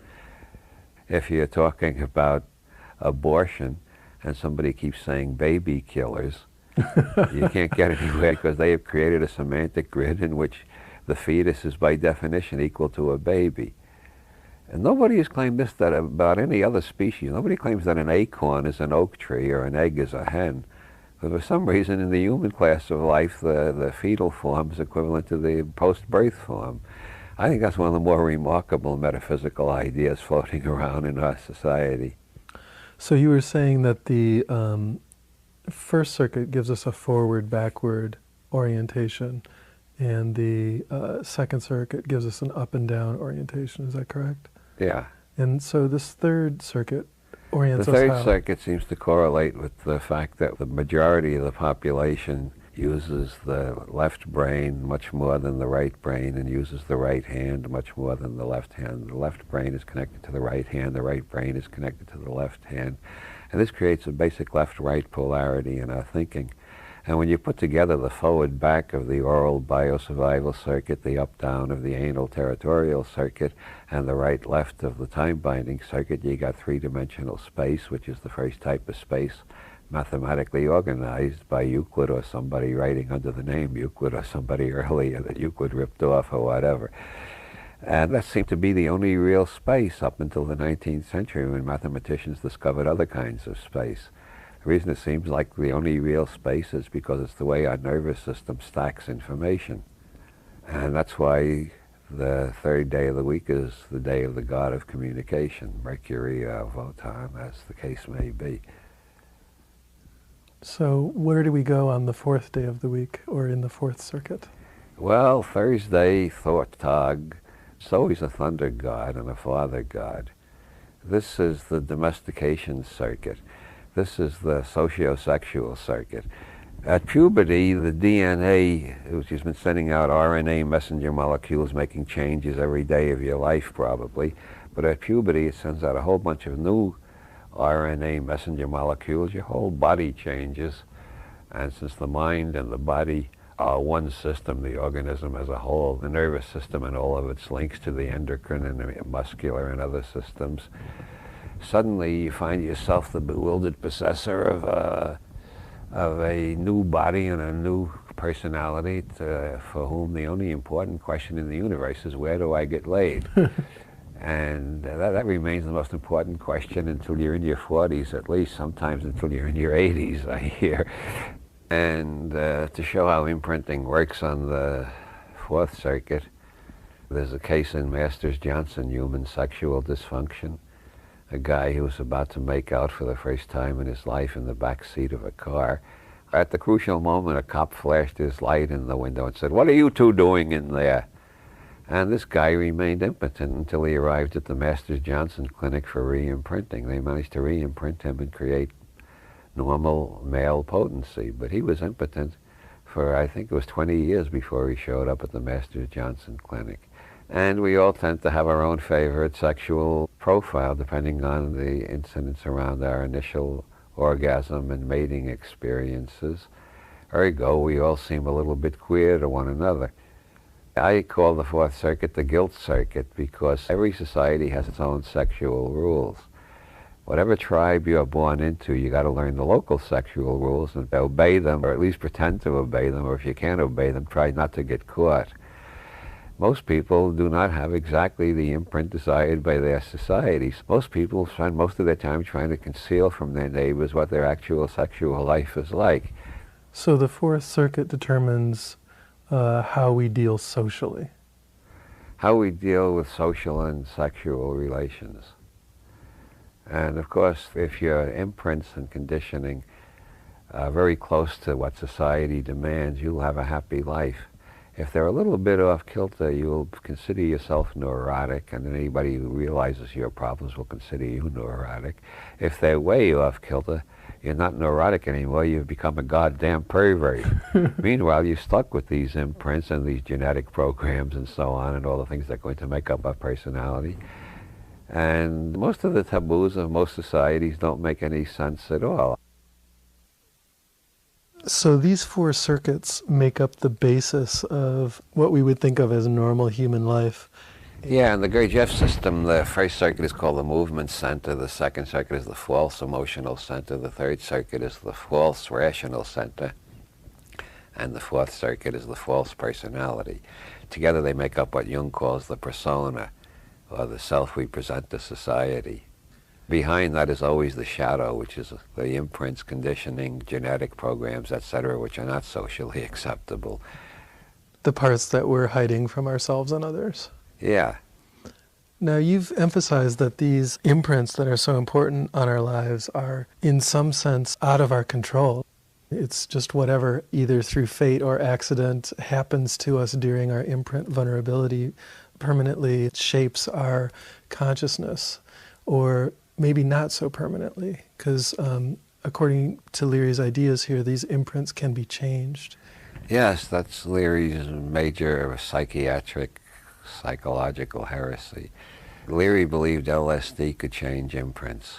If you're talking about abortion and somebody keeps saying baby killers, you can't get anywhere, because they have created a semantic grid in which the fetus is by definition equal to a baby. And nobody has claimed this that about any other species. Nobody claims that an acorn is an oak tree or an egg is a hen. But for some reason, in the human class of life, the fetal form is equivalent to the post-birth form. I think that's one of the more remarkable metaphysical ideas floating around in our society. So you were saying that the first circuit gives us a forward-backward orientation and the second circuit gives us an up and down orientation. Is that correct? Yeah. And so this third circuit orients The us third how? circuit seems to correlate with the fact that the majority of the population uses the left brain much more than the right brain, and uses the right hand much more than the left hand. The left brain is connected to the right hand, the right brain is connected to the left hand. And this creates a basic left-right polarity in our thinking. And when you put together the forward-back of the oral biosurvival circuit, the up-down of the anal territorial circuit, and the right-left of the time-binding circuit, you got three-dimensional space, which is the first type of space mathematically organized by Euclid, or somebody writing under the name Euclid, or somebody earlier that Euclid ripped off, or whatever. And that seemed to be the only real space up until the 19th century, when mathematicians discovered other kinds of space. The reason it seems like the only real space is because it's the way our nervous system stacks information. And that's why the third day of the week is the day of the god of communication, Mercury or Wotan, as the case may be. So where do we go on the fourth day of the week, or in the fourth circuit? Well, Thursday, Thortag, it's always a thunder god and a father god. This is the domestication circuit. This is the socio-sexual circuit. At puberty, the DNA, which has been sending out RNA messenger molecules, making changes every day of your life probably, but at puberty it sends out a whole bunch of new RNA messenger molecules. Your whole body changes, and since the mind and the body are one system, the organism as a whole, the nervous system and all of its links to the endocrine and the muscular and other systems, suddenly you find yourself the bewildered possessor of a new body and a new personality for whom the only important question in the universe is, where do I get laid? And that remains the most important question until you're in your 40s, at least, sometimes until you're in your 80s, I hear. And to show how imprinting works on the fourth circuit, there's a case in Masters Johnson, human sexual dysfunction. A guy who was about to make out for the first time in his life in the back seat of a car. At the crucial moment, a cop flashed his light in the window and said, "What are you two doing in there?" And this guy remained impotent until he arrived at the Masters Johnson clinic for re-imprinting. They managed to re-imprint him and create normal male potency, but he was impotent for, I think it was 20 years before he showed up at the Masters Johnson clinic. And we all tend to have our own favorite sexual profile depending on the incidents around our initial orgasm and mating experiences. Ergo, we all seem a little bit queer to one another. I call the fourth circuit the guilt circuit because every society has its own sexual rules. Whatever tribe you're born into, you got to learn the local sexual rules and obey them, or at least pretend to obey them, or if you can't obey them, try not to get caught. Most people do not have exactly the imprint desired by their societies. Most people spend most of their time trying to conceal from their neighbors what their actual sexual life is like. So the fourth circuit determines how we deal socially. How we deal with social and sexual relations. And of course, if your imprints and conditioning are very close to what society demands, you'll have a happy life. If they're a little bit off kilter, you'll consider yourself neurotic, and anybody who realizes your problems will consider you neurotic. If they're way off kilter, you're not neurotic anymore, you've become a goddamn pervert. Meanwhile, you're stuck with these imprints and these genetic programs and so on, and all the things that are going to make up our personality. And most of the taboos of most societies don't make any sense at all. So these four circuits make up the basis of what we would think of as normal human life. Yeah, in the Gurdjieff system, the first circuit is called the movement center, the second circuit is the false emotional center, the third circuit is the false rational center, and the fourth circuit is the false personality. Together they make up what Jung calls the persona, or the self we present to society. Behind that is always the shadow, which is the imprints, conditioning, genetic programs, etc., which are not socially acceptable. The parts that we're hiding from ourselves and others. Yeah. Now, you've emphasized that these imprints that are so important on our lives are, in some sense, out of our control. It's just whatever, either through fate or accident, happens to us during our imprint vulnerability permanently shapes our consciousness, or maybe not so permanently, because according to Leary's ideas here, these imprints can be changed. Yes, that's Leary's major psychological heresy. Leary believed LSD could change imprints.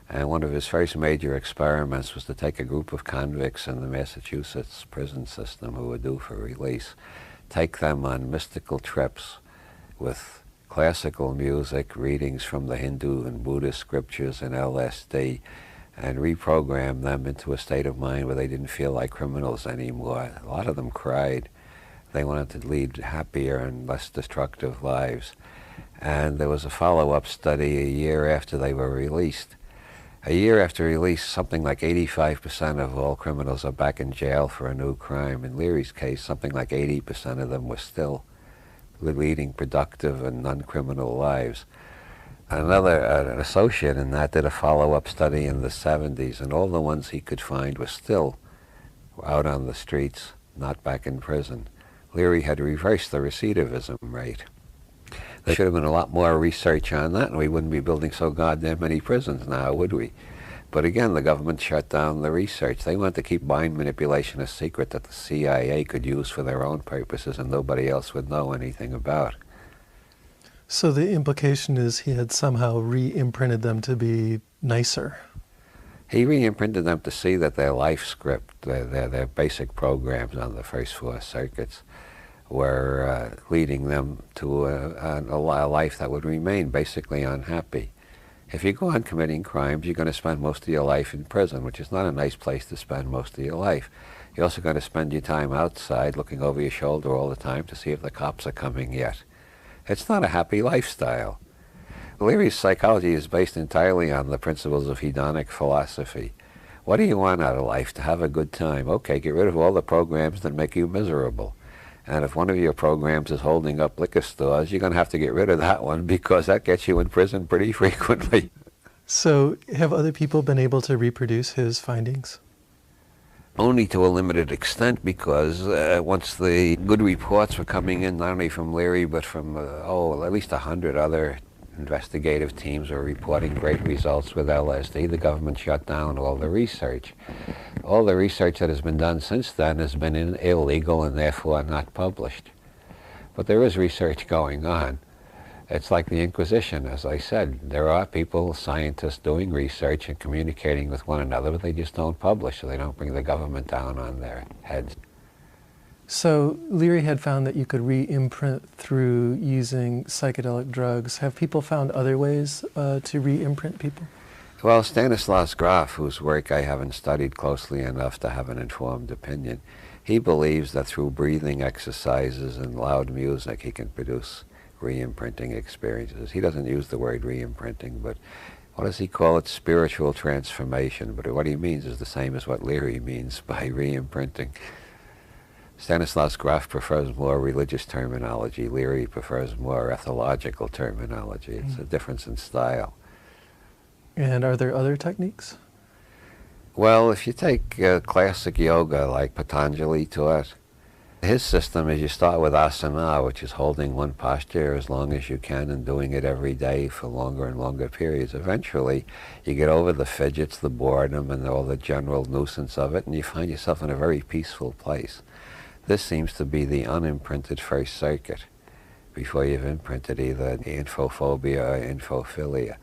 And one of his first major experiments was to take a group of convicts in the Massachusetts prison system who were due for release, take them on mystical trips with classical music, readings from the Hindu and Buddhist scriptures and LSD, and reprogram them into a state of mind where they didn't feel like criminals anymore. A lot of them cried. They wanted to lead happier and less destructive lives. And there was a follow-up study a year after they were released. A year after release, something like 85% of all criminals are back in jail for a new crime. In Leary's case, something like 80% of them were still leading productive and non-criminal lives. An associate in that did a follow-up study in the 70s, and all the ones he could find were still out on the streets, not back in prison. Leary had reversed the recidivism rate. There should have been a lot more research on that, and we wouldn't be building so goddamn many prisons now, would we? But again, the government shut down the research. They wanted to keep mind manipulation a secret that the CIA could use for their own purposes and nobody else would know anything about. So the implication is he had somehow re-imprinted them to be nicer. He re-imprinted them to see that their life script, their basic programs on the first 4 circuits, were leading them to a life that would remain basically unhappy. If you go on committing crimes, you're going to spend most of your life in prison, which is not a nice place to spend most of your life. You're also going to spend your time outside looking over your shoulder all the time to see if the cops are coming yet. It's not a happy lifestyle. Leary's psychology is based entirely on the principles of hedonic philosophy. What do you want out of life? To have a good time. Okay, get rid of all the programs that make you miserable. And if one of your programs is holding up liquor stores, you're going to have to get rid of that one because that gets you in prison pretty frequently. So have other people been able to reproduce his findings? Only to a limited extent, because once the good reports were coming in, not only from Leary, but from, at least 100 other investigative teams were reporting great results with LSD, the government shut down all the research. All the research that has been done since then has been illegal and therefore not published. But there is research going on. It's like the Inquisition, as I said. There are people, scientists, doing research and communicating with one another, but they just don't publish, so they don't bring the government down on their heads. So Leary had found that you could re-imprint through using psychedelic drugs. Have people found other ways to re-imprint people? Well, Stanislaus Grof, whose work I haven't studied closely enough to have an informed opinion, he believes that through breathing exercises and loud music he can produce re-imprinting experiences. He doesn't use the word re-imprinting, but what does he call it? Spiritual transformation. But what he means is the same as what Leary means by re-imprinting. Stanislaus Grof prefers more religious terminology. Leary prefers more ethological terminology. It's a difference in style. And are there other techniques? Well, if you take classic yoga like Patanjali taught, his system is you start with asana, which is holding one posture as long as you can and doing it every day for longer and longer periods. Eventually, you get over the fidgets, the boredom, and all the general nuisance of it, and you find yourself in a very peaceful place. This seems to be the unimprinted first circuit before you've imprinted either infophobia or infophilia.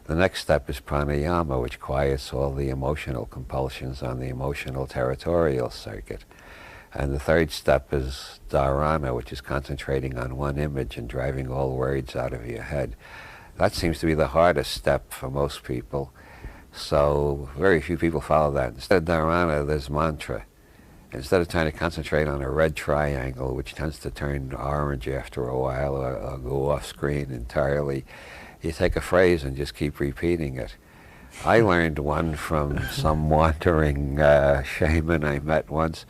The next step is pranayama, which quiets all the emotional compulsions on the emotional territorial circuit. And the third step is dharana, which is concentrating on one image and driving all words out of your head. That seems to be the hardest step for most people, so very few people follow that. Instead of dharana, there's mantra. Instead of trying to concentrate on a red triangle, which tends to turn orange after a while or go off screen entirely, you take a phrase and just keep repeating it. I learned one from some wandering shaman I met once.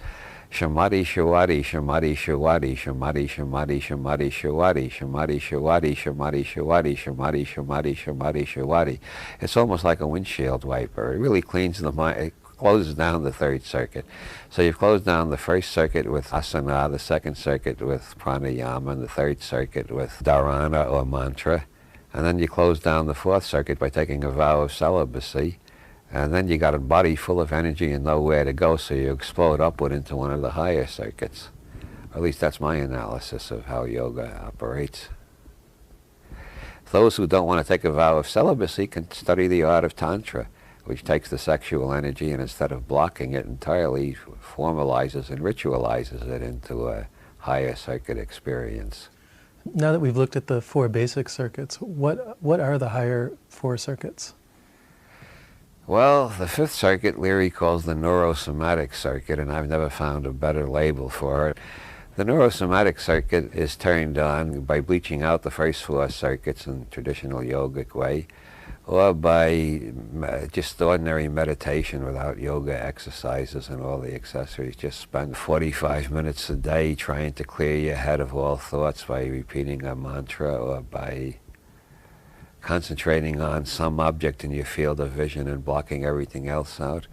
Shamati shawati, shamati shawati, shamati shamati, shamati shawati, shamati shawati, shamati shawati, shamati shamati, shamati shawati. It's almost like a windshield wiper. It really cleans the mind. It closes down the third circuit. So you've closed down the first circuit with asana, the second circuit with pranayama, and the third circuit with dharana or mantra. And then you close down the fourth circuit by taking a vow of celibacy. And then you got a body full of energy and nowhere to go, so you explode upward into one of the higher circuits. Or at least that's my analysis of how yoga operates. Those who don't want to take a vow of celibacy can study the art of Tantra, which takes the sexual energy and instead of blocking it entirely, formalizes and ritualizes it into a higher circuit experience. Now that we've looked at the four basic circuits, what are the higher four circuits? Well, the fifth circuit Leary calls the neurosomatic circuit, and I've never found a better label for it. The neurosomatic circuit is turned on by bleaching out the first four circuits in traditional yogic way, or by just ordinary meditation without yoga exercises and all the accessories. Just spend 45 minutes a day trying to clear your head of all thoughts by repeating a mantra or by concentrating on some object in your field of vision and blocking everything else out.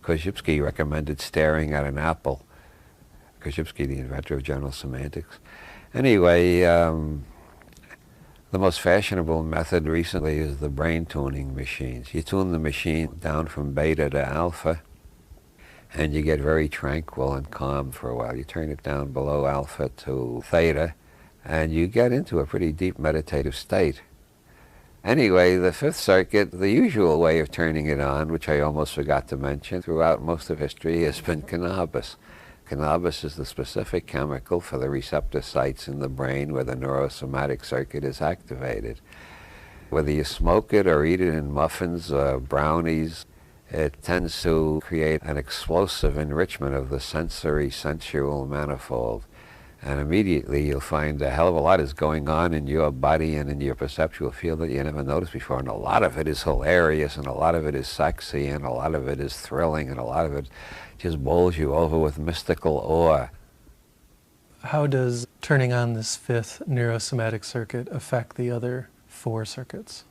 Korzybski recommended staring at an apple. Korzybski, the inventor of general semantics. Anyway, the most fashionable method recently is the brain tuning machines. You tune the machine down from beta to alpha, and you get very tranquil and calm for a while. You turn it down below alpha to theta, and you get into a pretty deep meditative state. Anyway, the fifth circuit, the usual way of turning it on, which I almost forgot to mention, throughout most of history has been cannabis. Cannabis is the specific chemical for the receptor sites in the brain where the neurosomatic circuit is activated. Whether you smoke it or eat it in muffins or brownies, it tends to create an explosive enrichment of the sensory, sensual manifold. And immediately you'll find a hell of a lot is going on in your body and in your perceptual field that you never noticed before. And a lot of it is hilarious, and a lot of it is sexy, and a lot of it is thrilling, and a lot of it just bowls you over with mystical awe. How does turning on this fifth neurosomatic circuit affect the other four circuits?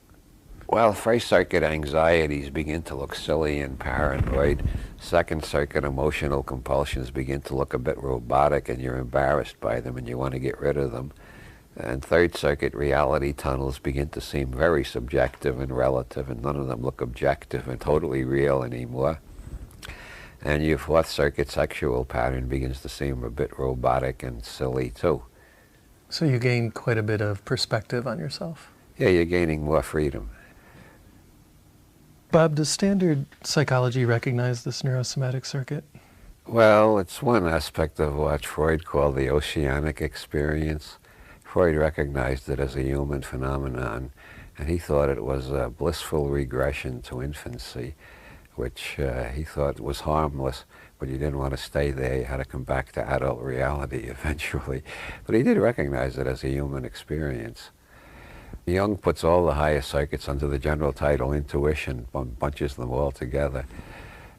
Well, first circuit anxieties begin to look silly and paranoid. Second circuit emotional compulsions begin to look a bit robotic, and you're embarrassed by them and you want to get rid of them. And third circuit reality tunnels begin to seem very subjective and relative, and none of them look objective and totally real anymore. And your fourth circuit sexual pattern begins to seem a bit robotic and silly too. So you gain quite a bit of perspective on yourself. Yeah, you're gaining more freedom. Bob, does standard psychology recognize this neurosomatic circuit? Well, it's one aspect of what Freud called the oceanic experience. Freud recognized it as a human phenomenon, and he thought it was a blissful regression to infancy, which he thought was harmless, but you didn't want to stay there. You had to come back to adult reality eventually. But he did recognize it as a human experience. Jung puts all the higher circuits under the general title intuition, bunches them all together.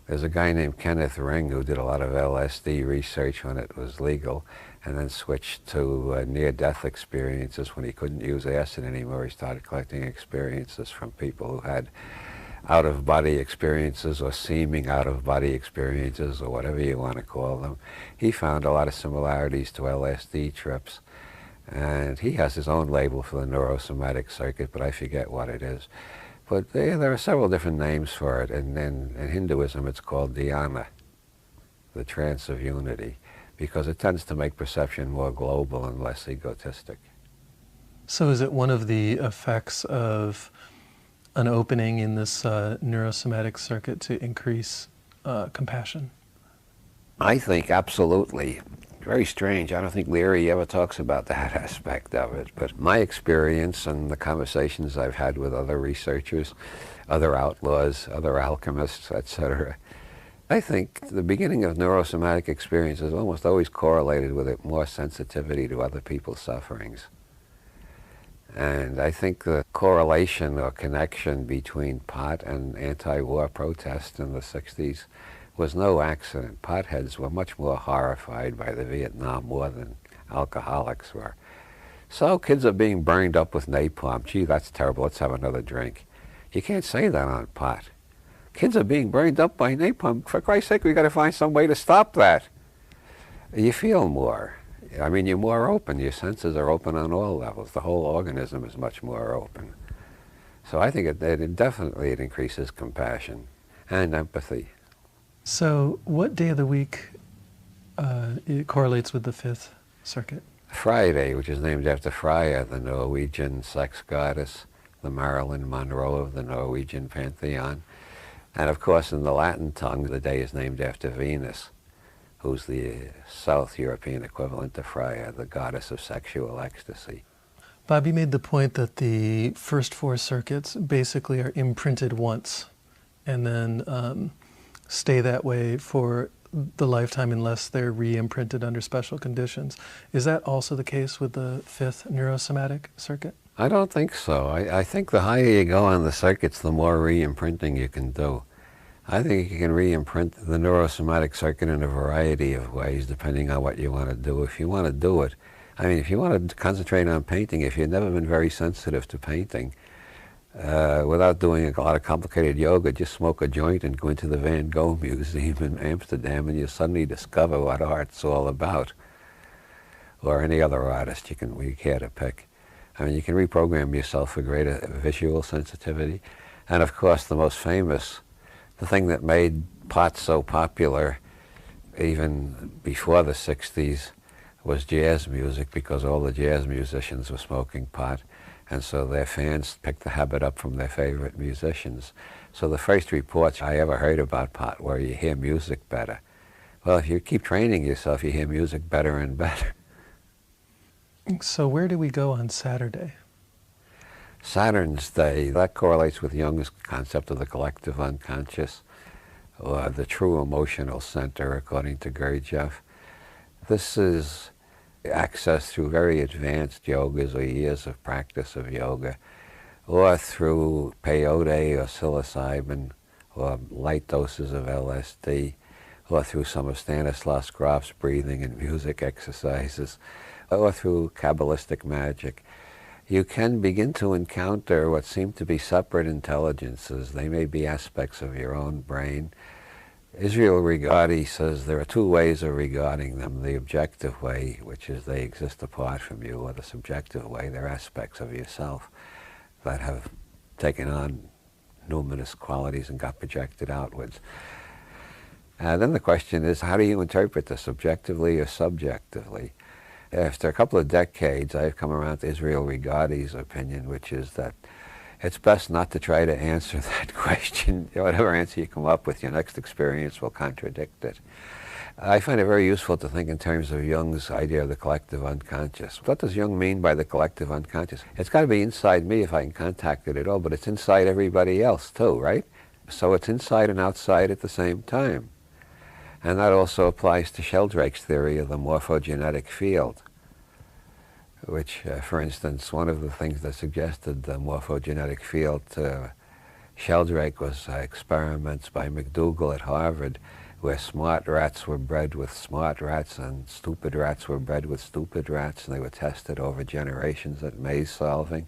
There's a guy named Kenneth Ring who did a lot of LSD research when it was legal, and then switched to near-death experiences. When he couldn't use acid anymore, he started collecting experiences from people who had out-of-body experiences or seeming out-of-body experiences, or whatever you want to call them. He found a lot of similarities to LSD trips. And he has his own label for the neurosomatic circuit, but I forget what it is. But there are several different names for it, and in Hinduism it's called dhyana, the trance of unity, because it tends to make perception more global and less egotistic. So is it one of the effects of an opening in this neurosomatic circuit to increase compassion? I think absolutely. Very strange. I don't think Leary ever talks about that aspect of it. But my experience and the conversations I've had with other researchers, other outlaws, other alchemists, etc., I think the beginning of neurosomatic experience is almost always correlated with it more sensitivity to other people's sufferings. And I think the correlation or connection between pot and anti-war protest in the 60s was no accident. Potheads were much more horrified by the Vietnam War than alcoholics were. So kids are being burned up with napalm. Gee, that's terrible. Let's have another drink. You can't say that on pot. Kids are being burned up by napalm. For Christ's sake, we've got to find some way to stop that. You feel more. I mean, you're more open. Your senses are open on all levels. The whole organism is much more open. So I think it definitely it increases compassion and empathy. So what day of the week it correlates with the Fifth Circuit? Friday, which is named after Freya, the Norwegian sex goddess, the Marilyn Monroe of the Norwegian pantheon. And of course, in the Latin tongue, the day is named after Venus, who's the South European equivalent to Freya, the goddess of sexual ecstasy. Bobby made the point that the first four circuits basically are imprinted once and then stay that way for the lifetime unless they're re-imprinted under special conditions. Is that also the case with the fifth neurosomatic circuit? I don't think so. I think the higher you go on the circuits, the more re-imprinting you can do. I think you can re-imprint the neurosomatic circuit in a variety of ways depending on what you want to do. If you want to do it, I mean, if you want to concentrate on painting, if you've never been very sensitive to painting, without doing a lot of complicated yoga, just smoke a joint and go into the Van Gogh Museum in Amsterdam and you'll suddenly discover what art's all about. Or any other artist you care to pick. I mean, you can reprogram yourself for greater visual sensitivity. And of course, the most famous, the thing that made pot so popular even before the 60s was jazz music, because all the jazz musicians were smoking pot. And so their fans picked the habit up from their favorite musicians. So the first reports I ever heard about pot were you hear music better. Well, if you keep training yourself, you hear music better and better. So where do we go on Saturday? Saturn's Day, that correlates with Jung's concept of the collective unconscious, or the true emotional center, according to Gurdjieff. This is accessed through very advanced yogas or years of practice of yoga, or through peyote or psilocybin, or light doses of LSD, or through some of Stanislav Grof's breathing and music exercises, or through Kabbalistic magic. You can begin to encounter what seem to be separate intelligences. They may be aspects of your own brain. Israel Regardie says there are two ways of regarding them: the objective way, which is they exist apart from you, or the subjective way, they're aspects of yourself that have taken on numinous qualities and got projected outwards. Then the question is, how do you interpret this, objectively or subjectively? After a couple of decades, I've come around to Israel Regardie's opinion, which is that it's best not to try to answer that question. Whatever answer you come up with, your next experience will contradict it. I find it very useful to think in terms of Jung's idea of the collective unconscious. What does Jung mean by the collective unconscious? It's got to be inside me if I can contact it at all, but it's inside everybody else too, right? So it's inside and outside at the same time. And that also applies to Sheldrake's theory of the morphogenetic field, which, for instance, one of the things that suggested the morphogenetic field to Sheldrake was experiments by McDougall at Harvard, where smart rats were bred with smart rats and stupid rats were bred with stupid rats, and they were tested over generations at maze solving.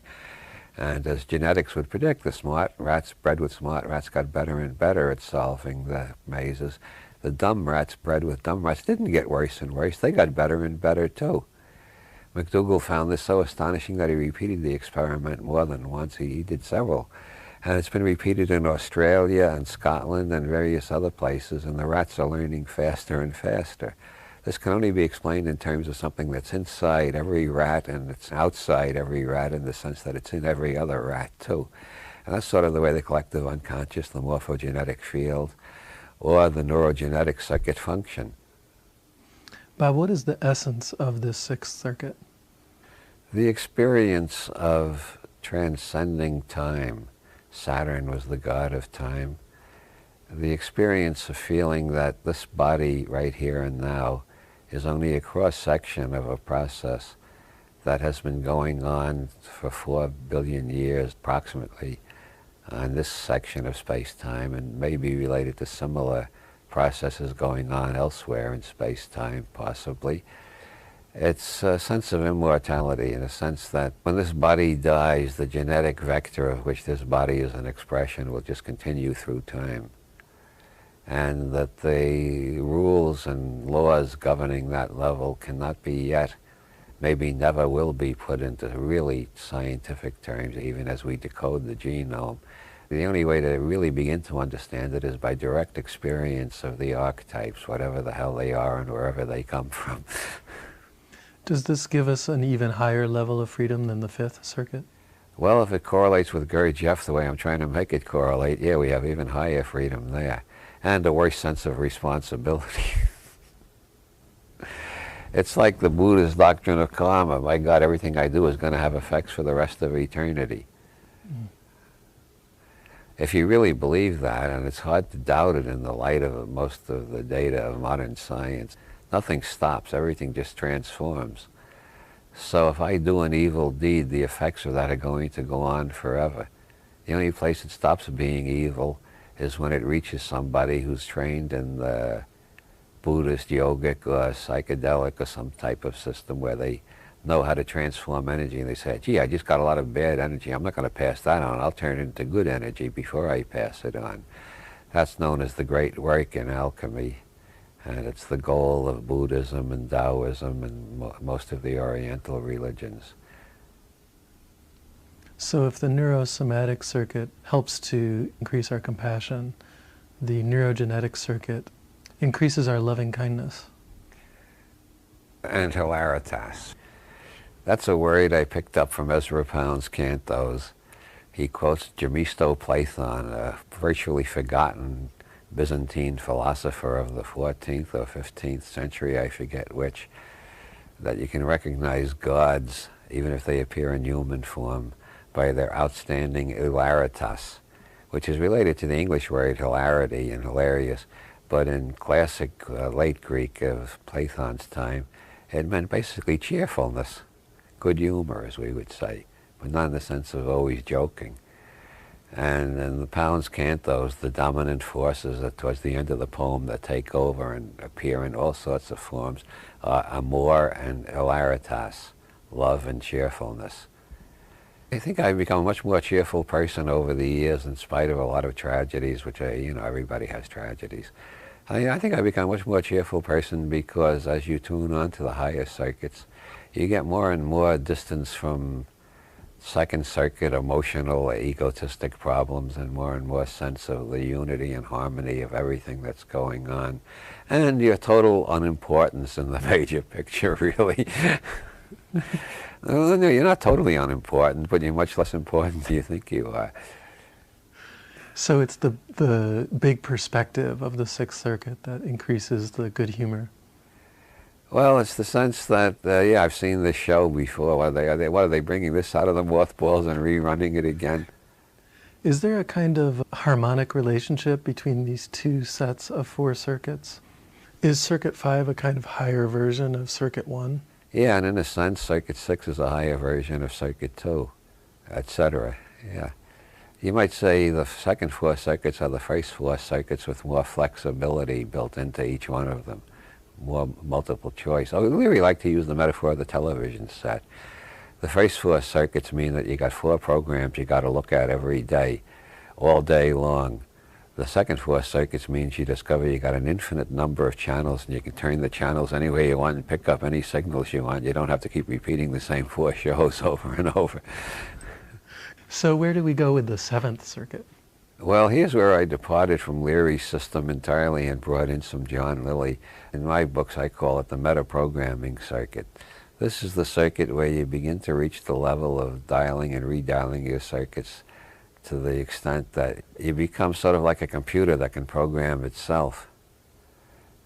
And as genetics would predict, the smart rats bred with smart rats got better and better at solving the mazes. The dumb rats bred with dumb rats didn't get worse and worse. They got better and better too. McDougall found this so astonishing that he repeated the experiment more than once. He did several. And it's been repeated in Australia and Scotland and various other places, and the rats are learning faster and faster. This can only be explained in terms of something that's inside every rat and it's outside every rat, in the sense that it's in every other rat too. And that's sort of the way the collective unconscious, the morphogenetic field, or the neurogenetic circuit function. Bob, what is the essence of this sixth circuit? The experience of transcending time. Saturn was the god of time. The experience of feeling that this body right here and now is only a cross-section of a process that has been going on for 4 billion years approximately on this section of space-time, and may be related to similar processes going on elsewhere in space-time, possibly. It's a sense of immortality, in a sense that when this body dies, the genetic vector of which this body is an expression will just continue through time. And that the rules and laws governing that level cannot be yet, maybe never will be, put into really scientific terms, even as we decode the genome. The only way to really begin to understand it is by direct experience of the archetypes, whatever the hell they are and wherever they come from. Does this give us an even higher level of freedom than the Fifth Circuit? Well, if it correlates with Gurdjieff the way I'm trying to make it correlate, yeah, we have even higher freedom there. And a worse sense of responsibility. It's like the Buddhist doctrine of karma. My God, everything I do is going to have effects for the rest of eternity. Mm. If you really believe that, and it's hard to doubt it in the light of most of the data of modern science, nothing stops, everything just transforms. So if I do an evil deed, the effects of that are going to go on forever. The only place it stops being evil is when it reaches somebody who's trained in the Buddhist, yogic, or psychedelic, or some type of system where they know how to transform energy, and they say, gee, I just got a lot of bad energy, I'm not going to pass that on, I'll turn it into good energy before I pass it on. That's known as the great work in alchemy, and it's the goal of Buddhism and Taoism and most of the Oriental religions. So if the neurosomatic circuit helps to increase our compassion, the neurogenetic circuit increases our loving kindness. And hilaritas. That's a word I picked up from Ezra Pound's cantos. He quotes Themistoplaton, a virtually forgotten Byzantine philosopher of the 14th or 15th century, I forget which, that you can recognize gods, even if they appear in human form, by their outstanding hilaritas, which is related to the English word hilarity and hilarious, but in classic late Greek of Platon's time, it meant basically cheerfulness, good humor, as we would say, but not in the sense of always joking. And in the Pound's cantos, the dominant forces that towards the end of the poem that take over and appear in all sorts of forms are amor and hilaritas, love and cheerfulness. I think I've become a much more cheerful person over the years in spite of a lot of tragedies, which everybody has tragedies. I think I've become a much more cheerful person because as you tune on to the higher circuits, you get more and more distance from Second Circuit emotional, egotistic problems and more sense of the unity and harmony of everything that's going on. And your total unimportance in the major picture, really. No, you're not totally unimportant, but you're much less important than you think you are. So it's the big perspective of the Sixth Circuit that increases the good humor. Well, it's the sense that, yeah, I've seen this show before. What are they bringing this out of the mothballs and rerunning it again? Is there a kind of harmonic relationship between these two sets of four circuits? Is Circuit 5 a kind of higher version of Circuit 1? Yeah, and in a sense, Circuit 6 is a higher version of Circuit 2, etc. Yeah. You might say the second four circuits are the first four circuits with more flexibility built into each one of them, more multiple choice. I really like to use the metaphor of the television set. The first four circuits mean that you got four programs you got to look at every day, all day long. The second four circuits means you discover you got an infinite number of channels and you can turn the channels any way you want and pick up any signals you want. You don't have to keep repeating the same four shows over and over. So where do we go with the Seventh Circuit? Well, here's where I departed from Leary's system entirely and brought in some John Lilly. In my books, I call it the meta-programming circuit. This is the circuit where you begin to reach the level of dialing and redialing your circuits to the extent that you become sort of like a computer that can program itself.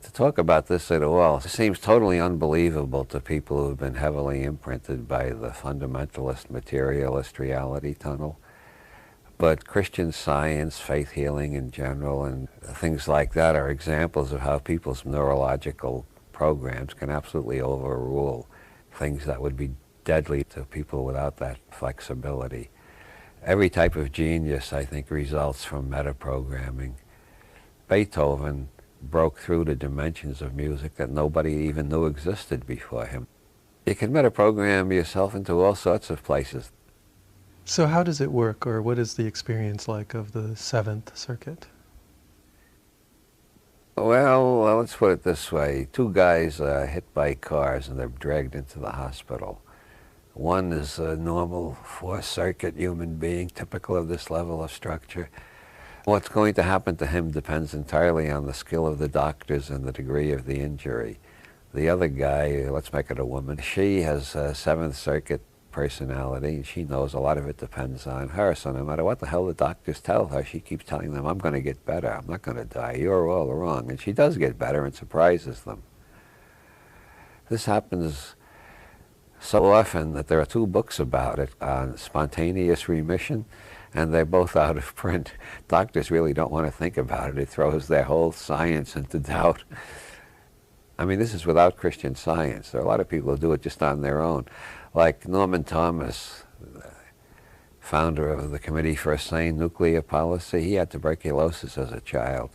To talk about this at all seems totally unbelievable to people who've been heavily imprinted by the fundamentalist, materialist reality tunnel. But Christian Science, faith healing in general, and things like that are examples of how people's neurological programs can absolutely overrule things that would be deadly to people without that flexibility. Every type of genius, I think, results from metaprogramming. Beethoven broke through the dimensions of music that nobody even knew existed before him. You can metaprogram yourself into all sorts of places. So how does it work, or what is the experience like of the Seventh Circuit? Well, let's put it this way. Two guys are hit by cars and they're dragged into the hospital. One is a normal fourth-circuit human being, typical of this level of structure. What's going to happen to him depends entirely on the skill of the doctors and the degree of the injury. The other guy, let's make it a woman, she has a Seventh Circuit personality. She knows a lot of it depends on her, so no matter what the hell the doctors tell her, she keeps telling them, I'm going to get better, I'm not going to die, you're all wrong. And she does get better and surprises them. This happens so often that there are two books about it on spontaneous remission, and they're both out of print. Doctors really don't want to think about it. It throws their whole science into doubt. I mean, this is without Christian Science. There are a lot of people who do it just on their own. Like Norman Thomas, founder of the Committee for a Sane Nuclear Policy, he had tuberculosis as a child.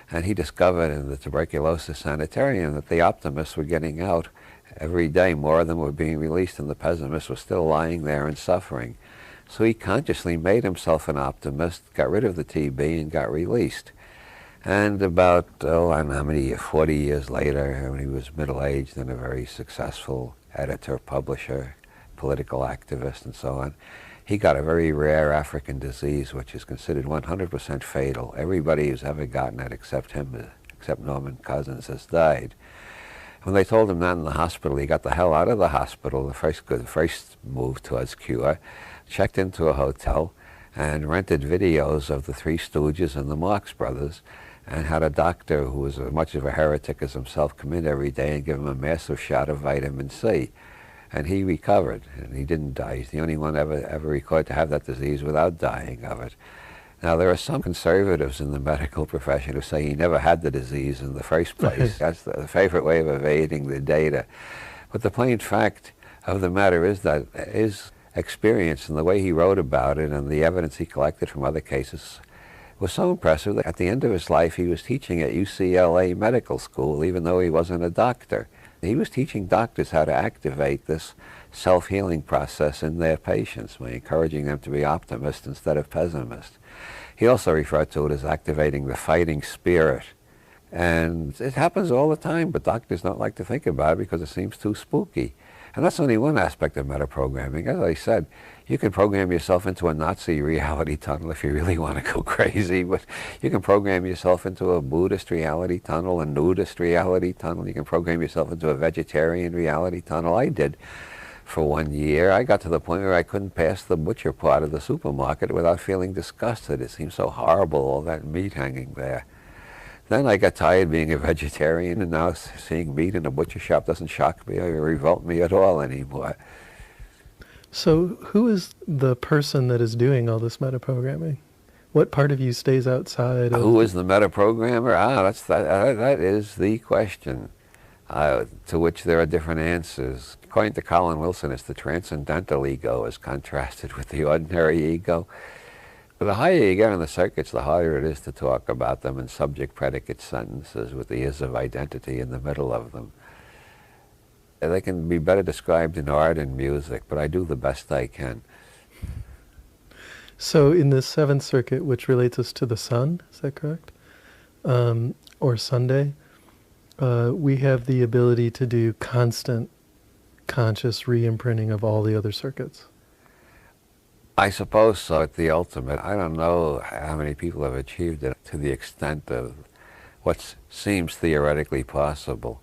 And he discovered in the tuberculosis sanitarium that the optimists were getting out every day. More of them were being released and the pessimists were still lying there and suffering. So he consciously made himself an optimist, got rid of the TB, and got released. And about, I don't know how many, 40 years later, when he was middle-aged and a very successful editor, publisher, political activist, and so on, he got a very rare African disease, which is considered 100% fatal. Everybody who's ever gotten it, except him, except Norman Cousins, has died. When they told him that in the hospital, he got the hell out of the hospital, the first move towards cure, checked into a hotel, and rented videos of the Three Stooges and the Marx Brothers, and had a doctor who was as much of a heretic as himself come in every day and give him a massive shot of vitamin C. And he recovered, and he didn't die. He's the only one ever recorded to have that disease without dying of it. Now, there are some conservatives in the medical profession who say he never had the disease in the first place. That's the favorite way of evading the data. But the plain fact of the matter is that his experience and the way he wrote about it and the evidence he collected from other cases was so impressive that at the end of his life he was teaching at UCLA Medical School, even though he wasn't a doctor. He was teaching doctors how to activate this self-healing process in their patients by encouraging them to be optimists instead of pessimists. He also referred to it as activating the fighting spirit. And it happens all the time, but doctors don't like to think about it because it seems too spooky. And that's only one aspect of metaprogramming. As I said, you can program yourself into a Nazi reality tunnel if you really want to go crazy, but you can program yourself into a Buddhist reality tunnel, a nudist reality tunnel. You can program yourself into a vegetarian reality tunnel. I did for 1 year. I got to the point where I couldn't pass the butcher part of the supermarket without feeling disgusted. It seemed so horrible, all that meat hanging there. Then I got tired being a vegetarian, and now seeing meat in a butcher shop doesn't shock me or revolt me at all anymore. So who is the person that is doing all this metaprogramming? What part of you stays outside of... Who is the metaprogrammer? That is the question, to which there are different answers. According to Colin Wilson, it's the transcendental ego as contrasted with the ordinary ego. The higher you get in the circuits, the harder it is to talk about them in subject-predicate sentences with the is of identity in the middle of them. They can be better described in art and music, but I do the best I can. So in the Seventh Circuit, which relates us to the sun, is that correct? Or Sunday, we have the ability to do constant conscious re-imprinting of all the other circuits. I suppose so, at the ultimate. I don't know how many people have achieved it to the extent of what seems theoretically possible.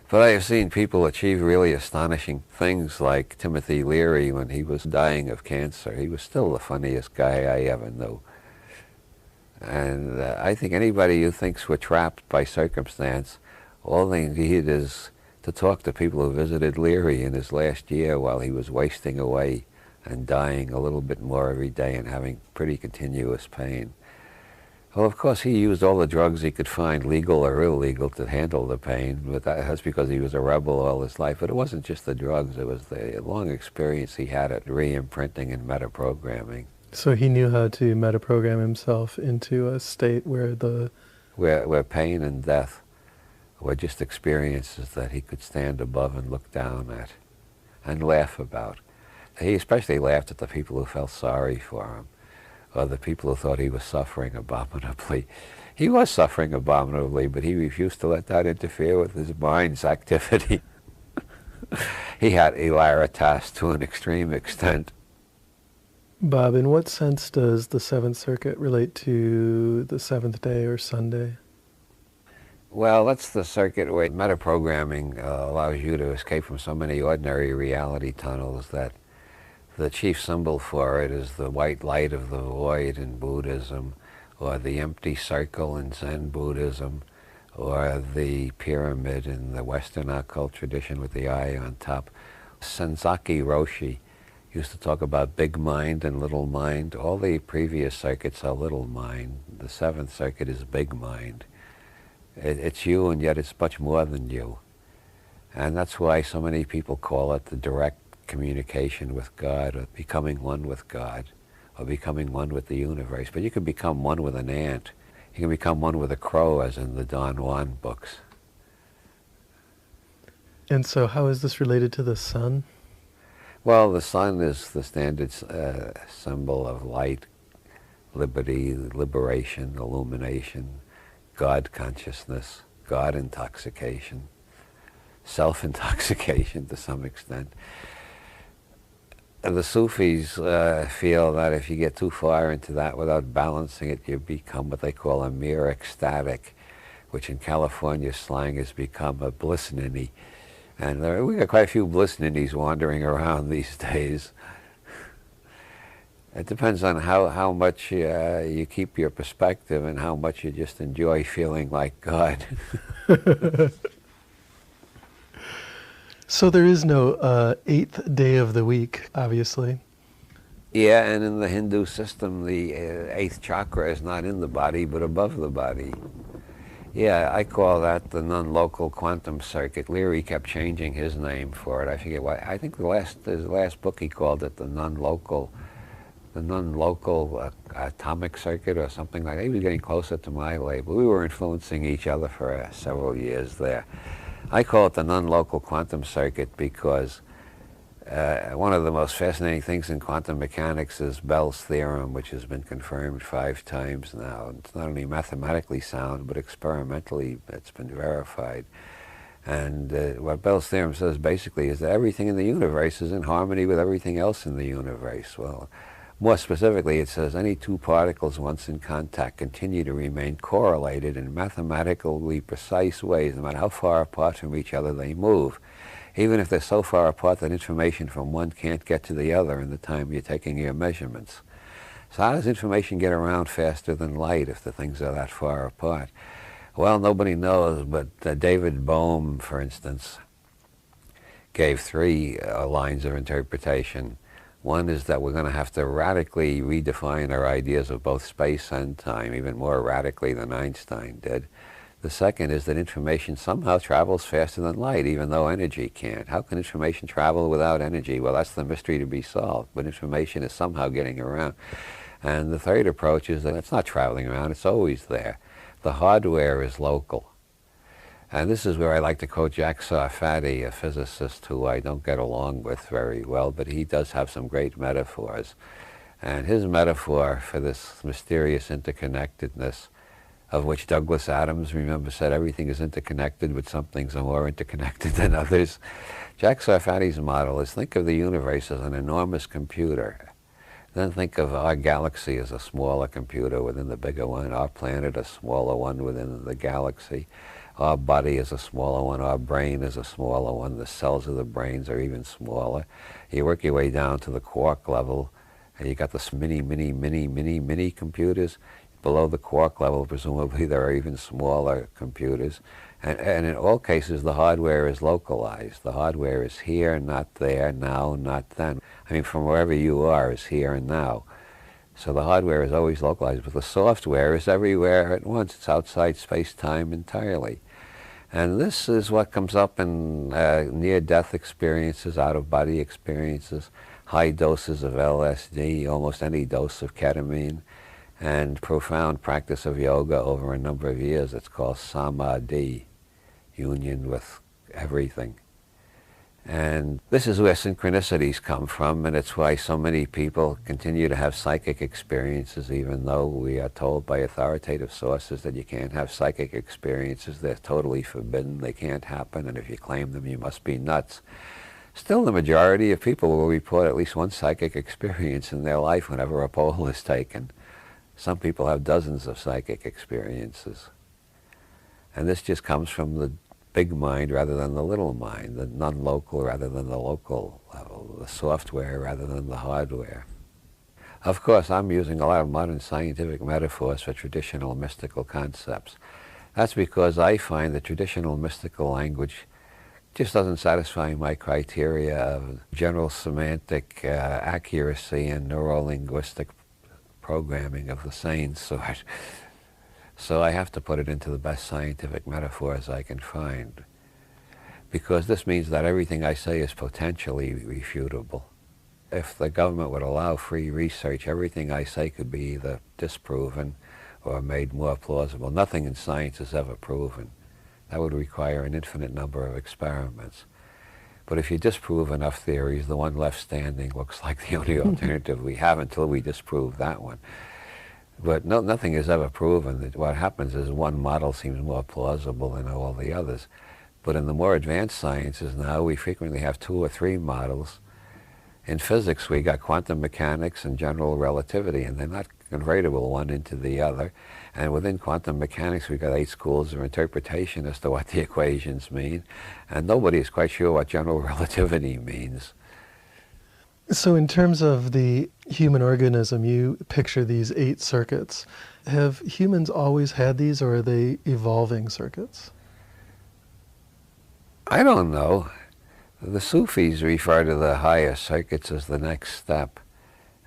But I have seen people achieve really astonishing things, like Timothy Leary when he was dying of cancer. He was still the funniest guy I ever knew. And I think anybody who thinks we're trapped by circumstance, all they need is to talk to people who visited Leary in his last year while he was wasting away and dying a little bit more every day and having pretty continuous pain. Well, of course, he used all the drugs he could find, legal or illegal, to handle the pain, but that's because he was a rebel all his life. But it wasn't just the drugs, it was the long experience he had at re-imprinting and metaprogramming. So he knew how to metaprogram himself into a state where where pain and death were just experiences that he could stand above and look down at. and laugh about. He especially laughed at the people who felt sorry for him, or the people who thought he was suffering abominably. He was suffering abominably, but he refused to let that interfere with his mind's activity. He had hilaritas to an extreme extent. Bob, in what sense does the Seventh Circuit relate to the seventh day or Sunday? Well, that's the circuit where metaprogramming allows you to escape from so many ordinary reality tunnels that the chief symbol for it is the white light of the void in Buddhism, or the empty circle in Zen Buddhism, or the pyramid in the Western occult tradition with the eye on top. Senzaki Roshi used to talk about big mind and little mind. All the previous circuits are little mind. The Seventh Circuit is big mind. It's you, and yet it's much more than you. And that's why so many people call it the direct communication with God, or becoming one with God, or becoming one with the universe. But you can become one with an ant. You can become one with a crow, as in the Don Juan books. And so how is this related to the sun? Well, the sun is the standard symbol of light, liberty, liberation, illumination, God consciousness, God intoxication, self-intoxication to some extent. And the Sufis feel that if you get too far into that without balancing it, you become what they call a mere ecstatic, which in California slang has become a bliss ninny. And we got quite a few bliss ninnies wandering around these days. It depends on how much you keep your perspective and how much you just enjoy feeling like God. So there is no eighth day of the week, obviously. Yeah, and in the Hindu system, the eighth chakra is not in the body, but above the body. Yeah, I call that the non-local quantum circuit. Leary kept changing his name for it. I forget why. I think his last book he called it the non-local atomic circuit or something like that. He was getting closer to my label. We were influencing each other for several years there. I call it the non-local quantum circuit because one of the most fascinating things in quantum mechanics is Bell's theorem, which has been confirmed 5 times now. It's not only mathematically sound, but experimentally it's been verified. And what Bell's theorem says basically is that everything in the universe is in harmony with everything else in the universe. Well, more specifically, it says any 2 particles once in contact continue to remain correlated in mathematically precise ways, no matter how far apart from each other they move, even if they're so far apart that information from one can't get to the other in the time you're taking your measurements. So how does information get around faster than light if the things are that far apart? Well, nobody knows, but David Bohm, for instance, gave 3 lines of interpretation. One is that we're going to have to radically redefine our ideas of both space and time, even more radically than Einstein did. The second is that information somehow travels faster than light, even though energy can't. How can information travel without energy? Well, that's the mystery to be solved, but information is somehow getting around. And the third approach is that it's not traveling around, it's always there. The hardware is local. And this is where I like to quote Jack Sarfati, a physicist who I don't get along with very well, but he does have some great metaphors. And his metaphor for this mysterious interconnectedness, of which Douglas Adams, remember, said everything is interconnected, but some things are more interconnected than others. Jack Sarfati's model is think of the universe as an enormous computer. Then think of our galaxy as a smaller computer within the bigger one, our planet a smaller one within the galaxy. Our body is a smaller one, our brain is a smaller one, the cells of the brains are even smaller. You work your way down to the quark level, and you got this mini computers. Below the quark level, presumably, there are even smaller computers. And in all cases, the hardware is localized. The hardware is here, not there, now, not then. I mean, from wherever you are is here and now. So the hardware is always localized, but the software is everywhere at once. It's outside space-time entirely. And this is what comes up in near-death experiences, out-of-body experiences, high doses of LSD, almost any dose of ketamine, and profound practice of yoga over a number of years. It's called samadhi, union with everything. And this is where synchronicities come from, and it's why so many people continue to have psychic experiences, even though we are told by authoritative sources that you can't have psychic experiences. They're totally forbidden. They can't happen, and if you claim them, you must be nuts. Still, the majority of people will report at least one psychic experience in their life whenever a poll is taken. Some people have dozens of psychic experiences. And this just comes from the big mind rather than the little mind, the non-local rather than the local level, the software rather than the hardware. Of course, I'm using a lot of modern scientific metaphors for traditional mystical concepts. That's because I find the traditional mystical language just doesn't satisfy my criteria of general semantic accuracy and neuro-linguistic programming of the sane sort. So I have to put it into the best scientific metaphors I can find, because this means that everything I say is potentially refutable. If the government would allow free research, everything I say could be either disproven or made more plausible. Nothing in science is ever proven. That would require an infinite number of experiments. But if you disprove enough theories, the one left standing looks like the only alternative we have until we disprove that one. But nothing is ever proven. What happens is one model seems more plausible than all the others. But in the more advanced sciences now, we frequently have 2 or 3 models. In physics, we got quantum mechanics and general relativity, and they're not convertible one into the other. And within quantum mechanics, we got 8 schools of interpretation as to what the equations mean. And nobody is quite sure what general relativity means. So in terms of the human organism, you picture these 8 circuits. Have humans always had these, or are they evolving circuits? I don't know. The Sufis refer to the higher circuits as the next step.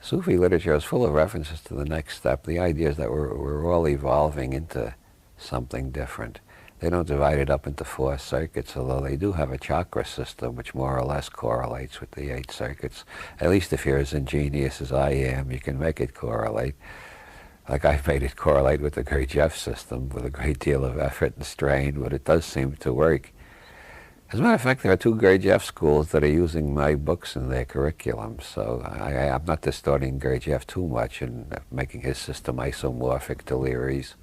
Sufi literature is full of references to the next step. The idea is that we're all evolving into something different. They don't divide it up into 4 circuits, although they do have a chakra system which more or less correlates with the 8 circuits. At least if you're as ingenious as I am, you can make it correlate. Like I've made it correlate with the Gurdjieff system with a great deal of effort and strain, but it does seem to work. As a matter of fact, there are 2 Gurdjieff schools that are using my books in their curriculum, so I'm not distorting Gurdjieff too much and making his system isomorphic to Leary's.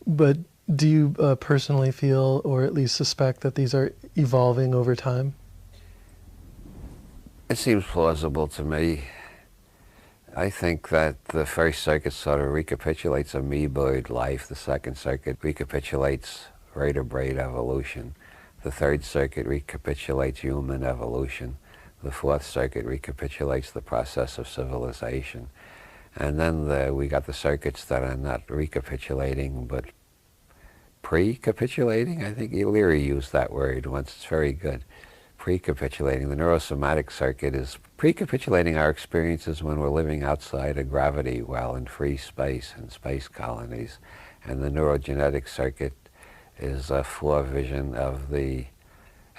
But do you personally feel, or at least suspect, that these are evolving over time? It seems plausible to me. I think that the first circuit sort of recapitulates amoeboid life. The second circuit recapitulates vertebrate evolution. The third circuit recapitulates human evolution. The fourth circuit recapitulates the process of civilization. And then we got the circuits that are not recapitulating, but pre-capitulating. I think Leary used that word once. It's very good. Pre-capitulating. The neurosomatic circuit is pre-capitulating our experiences when we're living outside of gravity while in free space and space colonies. And the neurogenetic circuit is a forevision of the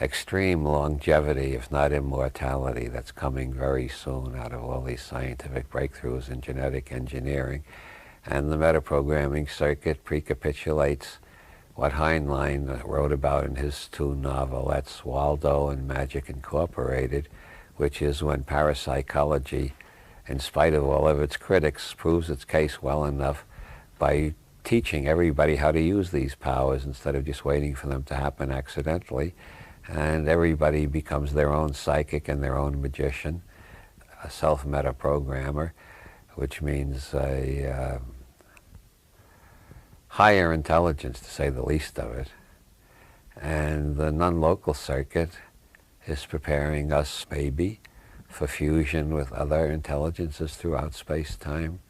extreme longevity, if not immortality, that's coming very soon out of all these scientific breakthroughs in genetic engineering. And the metaprogramming circuit precapitulates what Heinlein wrote about in his 2 novelettes, Waldo and Magic Incorporated, which is when parapsychology, in spite of all of its critics, proves its case well enough by teaching everybody how to use these powers instead of just waiting for them to happen accidentally. And everybody becomes their own psychic and their own magician, a self-metaprogrammer, which means a higher intelligence, to say the least of it. And the non-local circuit is preparing us, maybe, for fusion with other intelligences throughout space-time.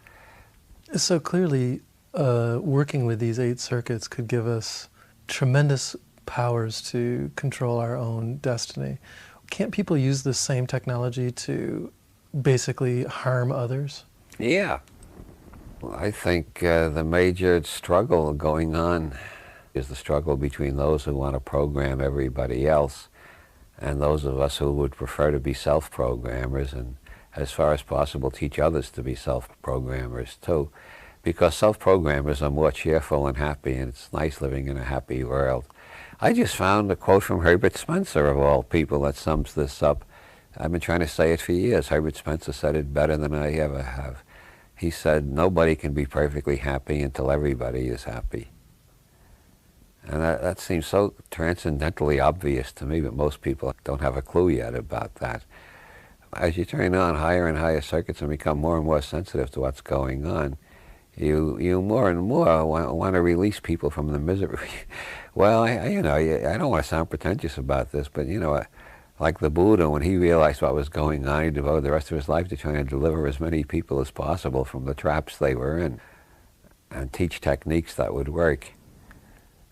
So clearly, working with these 8 circuits could give us tremendous powers to control our own destiny. Can't people use this same technology to basically harm others? Yeah. Well, I think the major struggle going on is the struggle between those who want to program everybody else and those of us who would prefer to be self-programmers and, as far as possible, teach others to be self-programmers too. because self-programmers are more cheerful and happy, and it's nice living in a happy world. I just found a quote from Herbert Spencer, of all people, that sums this up. I've been trying to say it for years. Herbert Spencer said it better than I ever have. He said, nobody can be perfectly happy until everybody is happy. And that seems so transcendentally obvious to me, but most people don't have a clue yet about that. As you turn on higher and higher circuits and become more and more sensitive to what's going on, you more and more want to release people from the misery. Well, I don't want to sound pretentious about this, but like the Buddha, when he realized what was going on, he devoted the rest of his life to trying to deliver as many people as possible from the traps they were in and teach techniques that would work.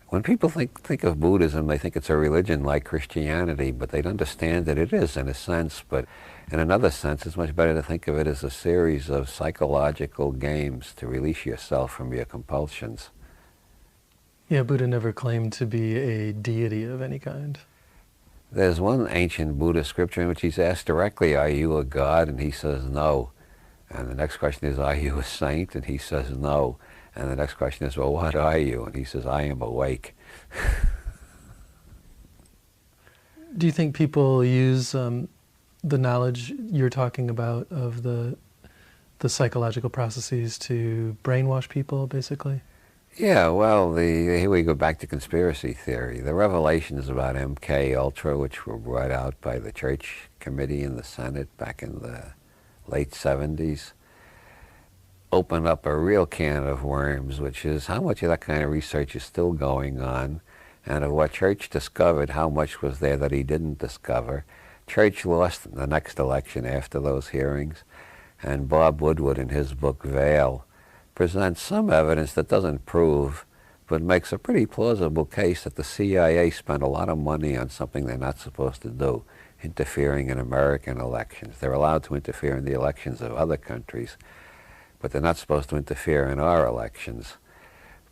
When people think of Buddhism, they think it's a religion like Christianity, but they'd understand that it is in a sense, but in another sense, it's much better to think of it as a series of psychological games to release yourself from your compulsions. Yeah, Buddha never claimed to be a deity of any kind. There's one ancient Buddhist scripture in which he's asked directly, are you a god? And he says no. And the next question is, are you a saint? And he says no. And the next question is, well, what are you? And he says, I am awake. Do you think people use the knowledge you're talking about of the psychological processes to brainwash people, basically? Yeah, well, here we go back to conspiracy theory. The revelations about MK Ultra, which were brought out by the Church Committee in the Senate back in the late 70s, opened up a real can of worms, which is how much of that kind of research is still going on, and of what Church discovered, how much was there that he didn't discover. Church lost the next election after those hearings, and Bob Woodward, in his book Veil, presents some evidence that doesn't prove, but makes a pretty plausible case that the CIA spent a lot of money on something they're not supposed to do, interfering in American elections. They're allowed to interfere in the elections of other countries, but they're not supposed to interfere in our elections.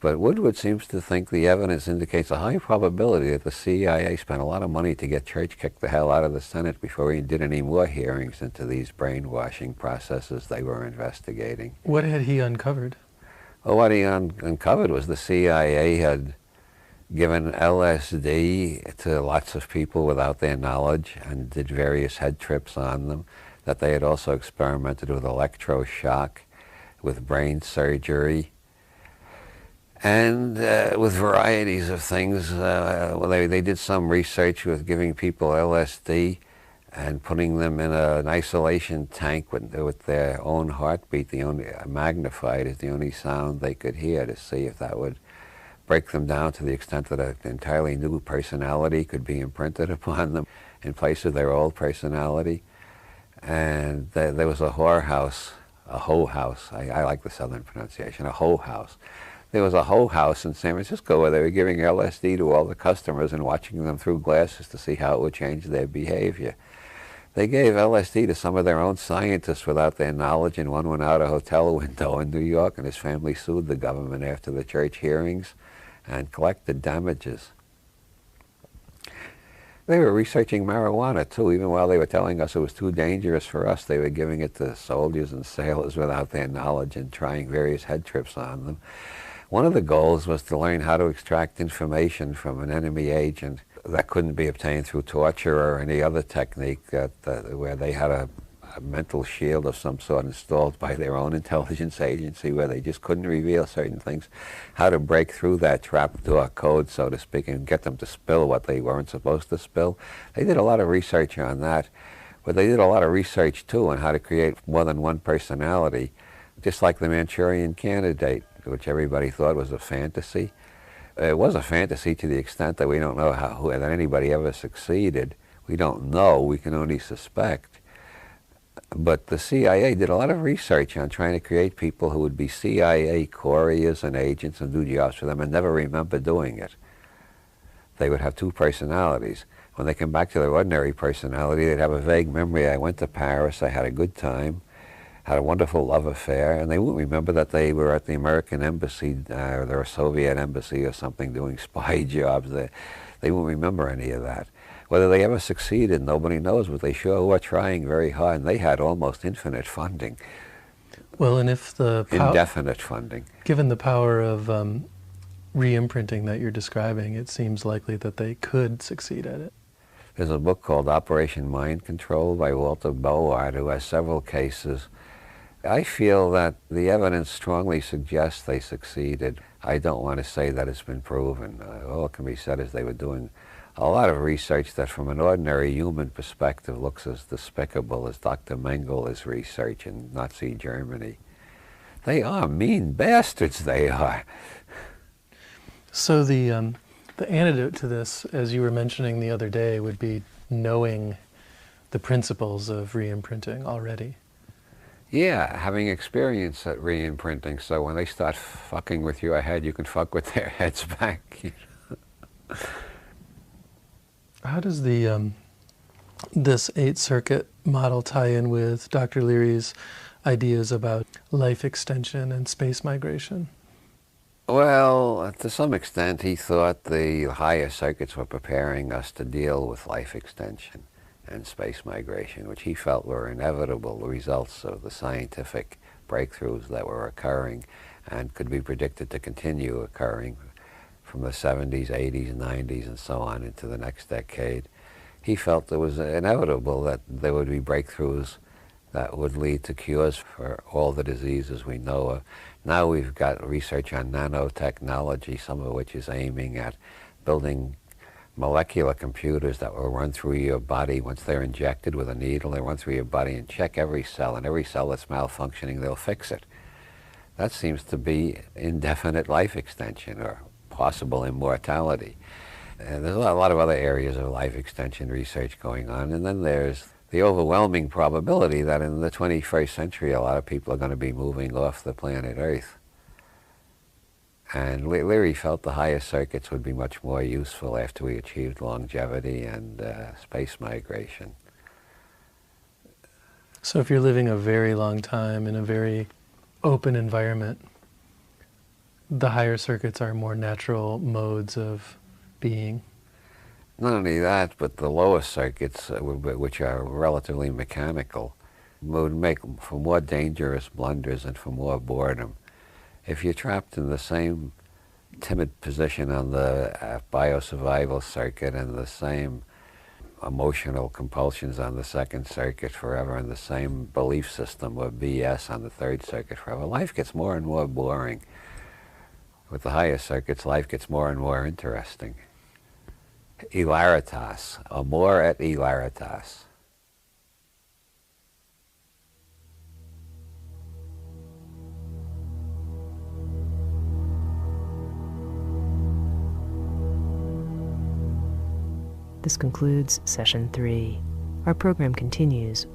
But Woodward seems to think the evidence indicates a high probability that the CIA spent a lot of money to get Church kicked the hell out of the Senate before he did any more hearings into these brainwashing processes they were investigating. What had he uncovered? Well, what he uncovered was the CIA had given LSD to lots of people without their knowledge and did various head trips on them, that they had also experimented with electroshock, with brain surgery, and with varieties of things. They did some research with giving people LSD and putting them in an isolation tank with their own heartbeat, the only magnified is the only sound they could hear, to see if that would break them down to the extent that an entirely new personality could be imprinted upon them in place of their old personality. And there was a whorehouse, a hoe house. I like the southern pronunciation, a hoe house. There was a hoe house in San Francisco where they were giving LSD to all the customers and watching them through glasses to see how it would change their behavior. They gave LSD to some of their own scientists without their knowledge, and one went out a hotel window in New York, and his family sued the government after the Church hearings and collected damages. They were researching marijuana, too. Even while they were telling us it was too dangerous for us, they were giving it to soldiers and sailors without their knowledge and trying various head trips on them. One of the goals was to learn how to extract information from an enemy agent that couldn't be obtained through torture or any other technique, where they had a mental shield of some sort installed by their own intelligence agency where they just couldn't reveal certain things, how to break through that trapdoor code, so to speak, and get them to spill what they weren't supposed to spill. They did a lot of research on that, but they did a lot of research, too, on how to create more than one personality, just like the Manchurian Candidate, which everybody thought was a fantasy. It was a fantasy to the extent that we don't know that anybody ever succeeded. We don't know, we can only suspect. But the CIA did a lot of research on trying to create people who would be CIA couriers and agents and do jobs for them and never remember doing it. They would have two personalities. When they come back to their ordinary personality, they'd have a vague memory. I went to Paris, I had a good time, had a wonderful love affair, and they wouldn't remember that they were at the American embassy or the Soviet embassy or something doing spy jobs. They wouldn't remember any of that. Whether they ever succeeded, nobody knows, but they sure were trying very hard, and they had almost infinite funding. Well, and if the indefinite funding. Given the power of re-imprinting that you're describing, it seems likely that they could succeed at it. There's a book called Operation Mind Control by Walter Board, who has several cases. I feel that the evidence strongly suggests they succeeded. I don't want to say that it's been proven. All it can be said is they were doing a lot of research that from an ordinary human perspective looks as despicable as Dr. Mengel's research in Nazi Germany. They are mean bastards, they are. So the antidote to this, as you were mentioning the other day, would be knowing the principles of re-imprinting already. Yeah, having experience at re-imprinting, so when they start fucking with your head, you can fuck with their heads back. You know? How does the this 8-circuit model tie in with Dr. Leary's ideas about life extension and space migration? Well, to some extent, he thought the higher circuits were preparing us to deal with life extension and space migration, which he felt were inevitable results of the scientific breakthroughs that were occurring and could be predicted to continue occurring from the 70s, 80s, 90s, and so on into the next decade. He felt it was inevitable that there would be breakthroughs that would lead to cures for all the diseases we know of. Now we've got research on nanotechnology, some of which is aiming at building molecular computers that will run through your body. Once they're injected with a needle, they run through your body and check every cell, and every cell that's malfunctioning, they'll fix it. That seems to be indefinite life extension or possible immortality. And there's a lot of other areas of life extension research going on, and then there's the overwhelming probability that in the 21st century a lot of people are going to be moving off the planet Earth. And Leary felt the higher circuits would be much more useful after we achieved longevity and space migration. So if you're living a very long time in a very open environment, the higher circuits are more natural modes of being. Not only that, but the lower circuits, which are relatively mechanical, would make for more dangerous blunders and for more boredom. If you're trapped in the same timid position on the biosurvival circuit and the same emotional compulsions on the second circuit forever and the same belief system or BS on the third circuit forever, life gets more and more boring. With the higher circuits, life gets more and more interesting. Hilaritas, amor et hilaritas. This concludes Session 3. Our program continues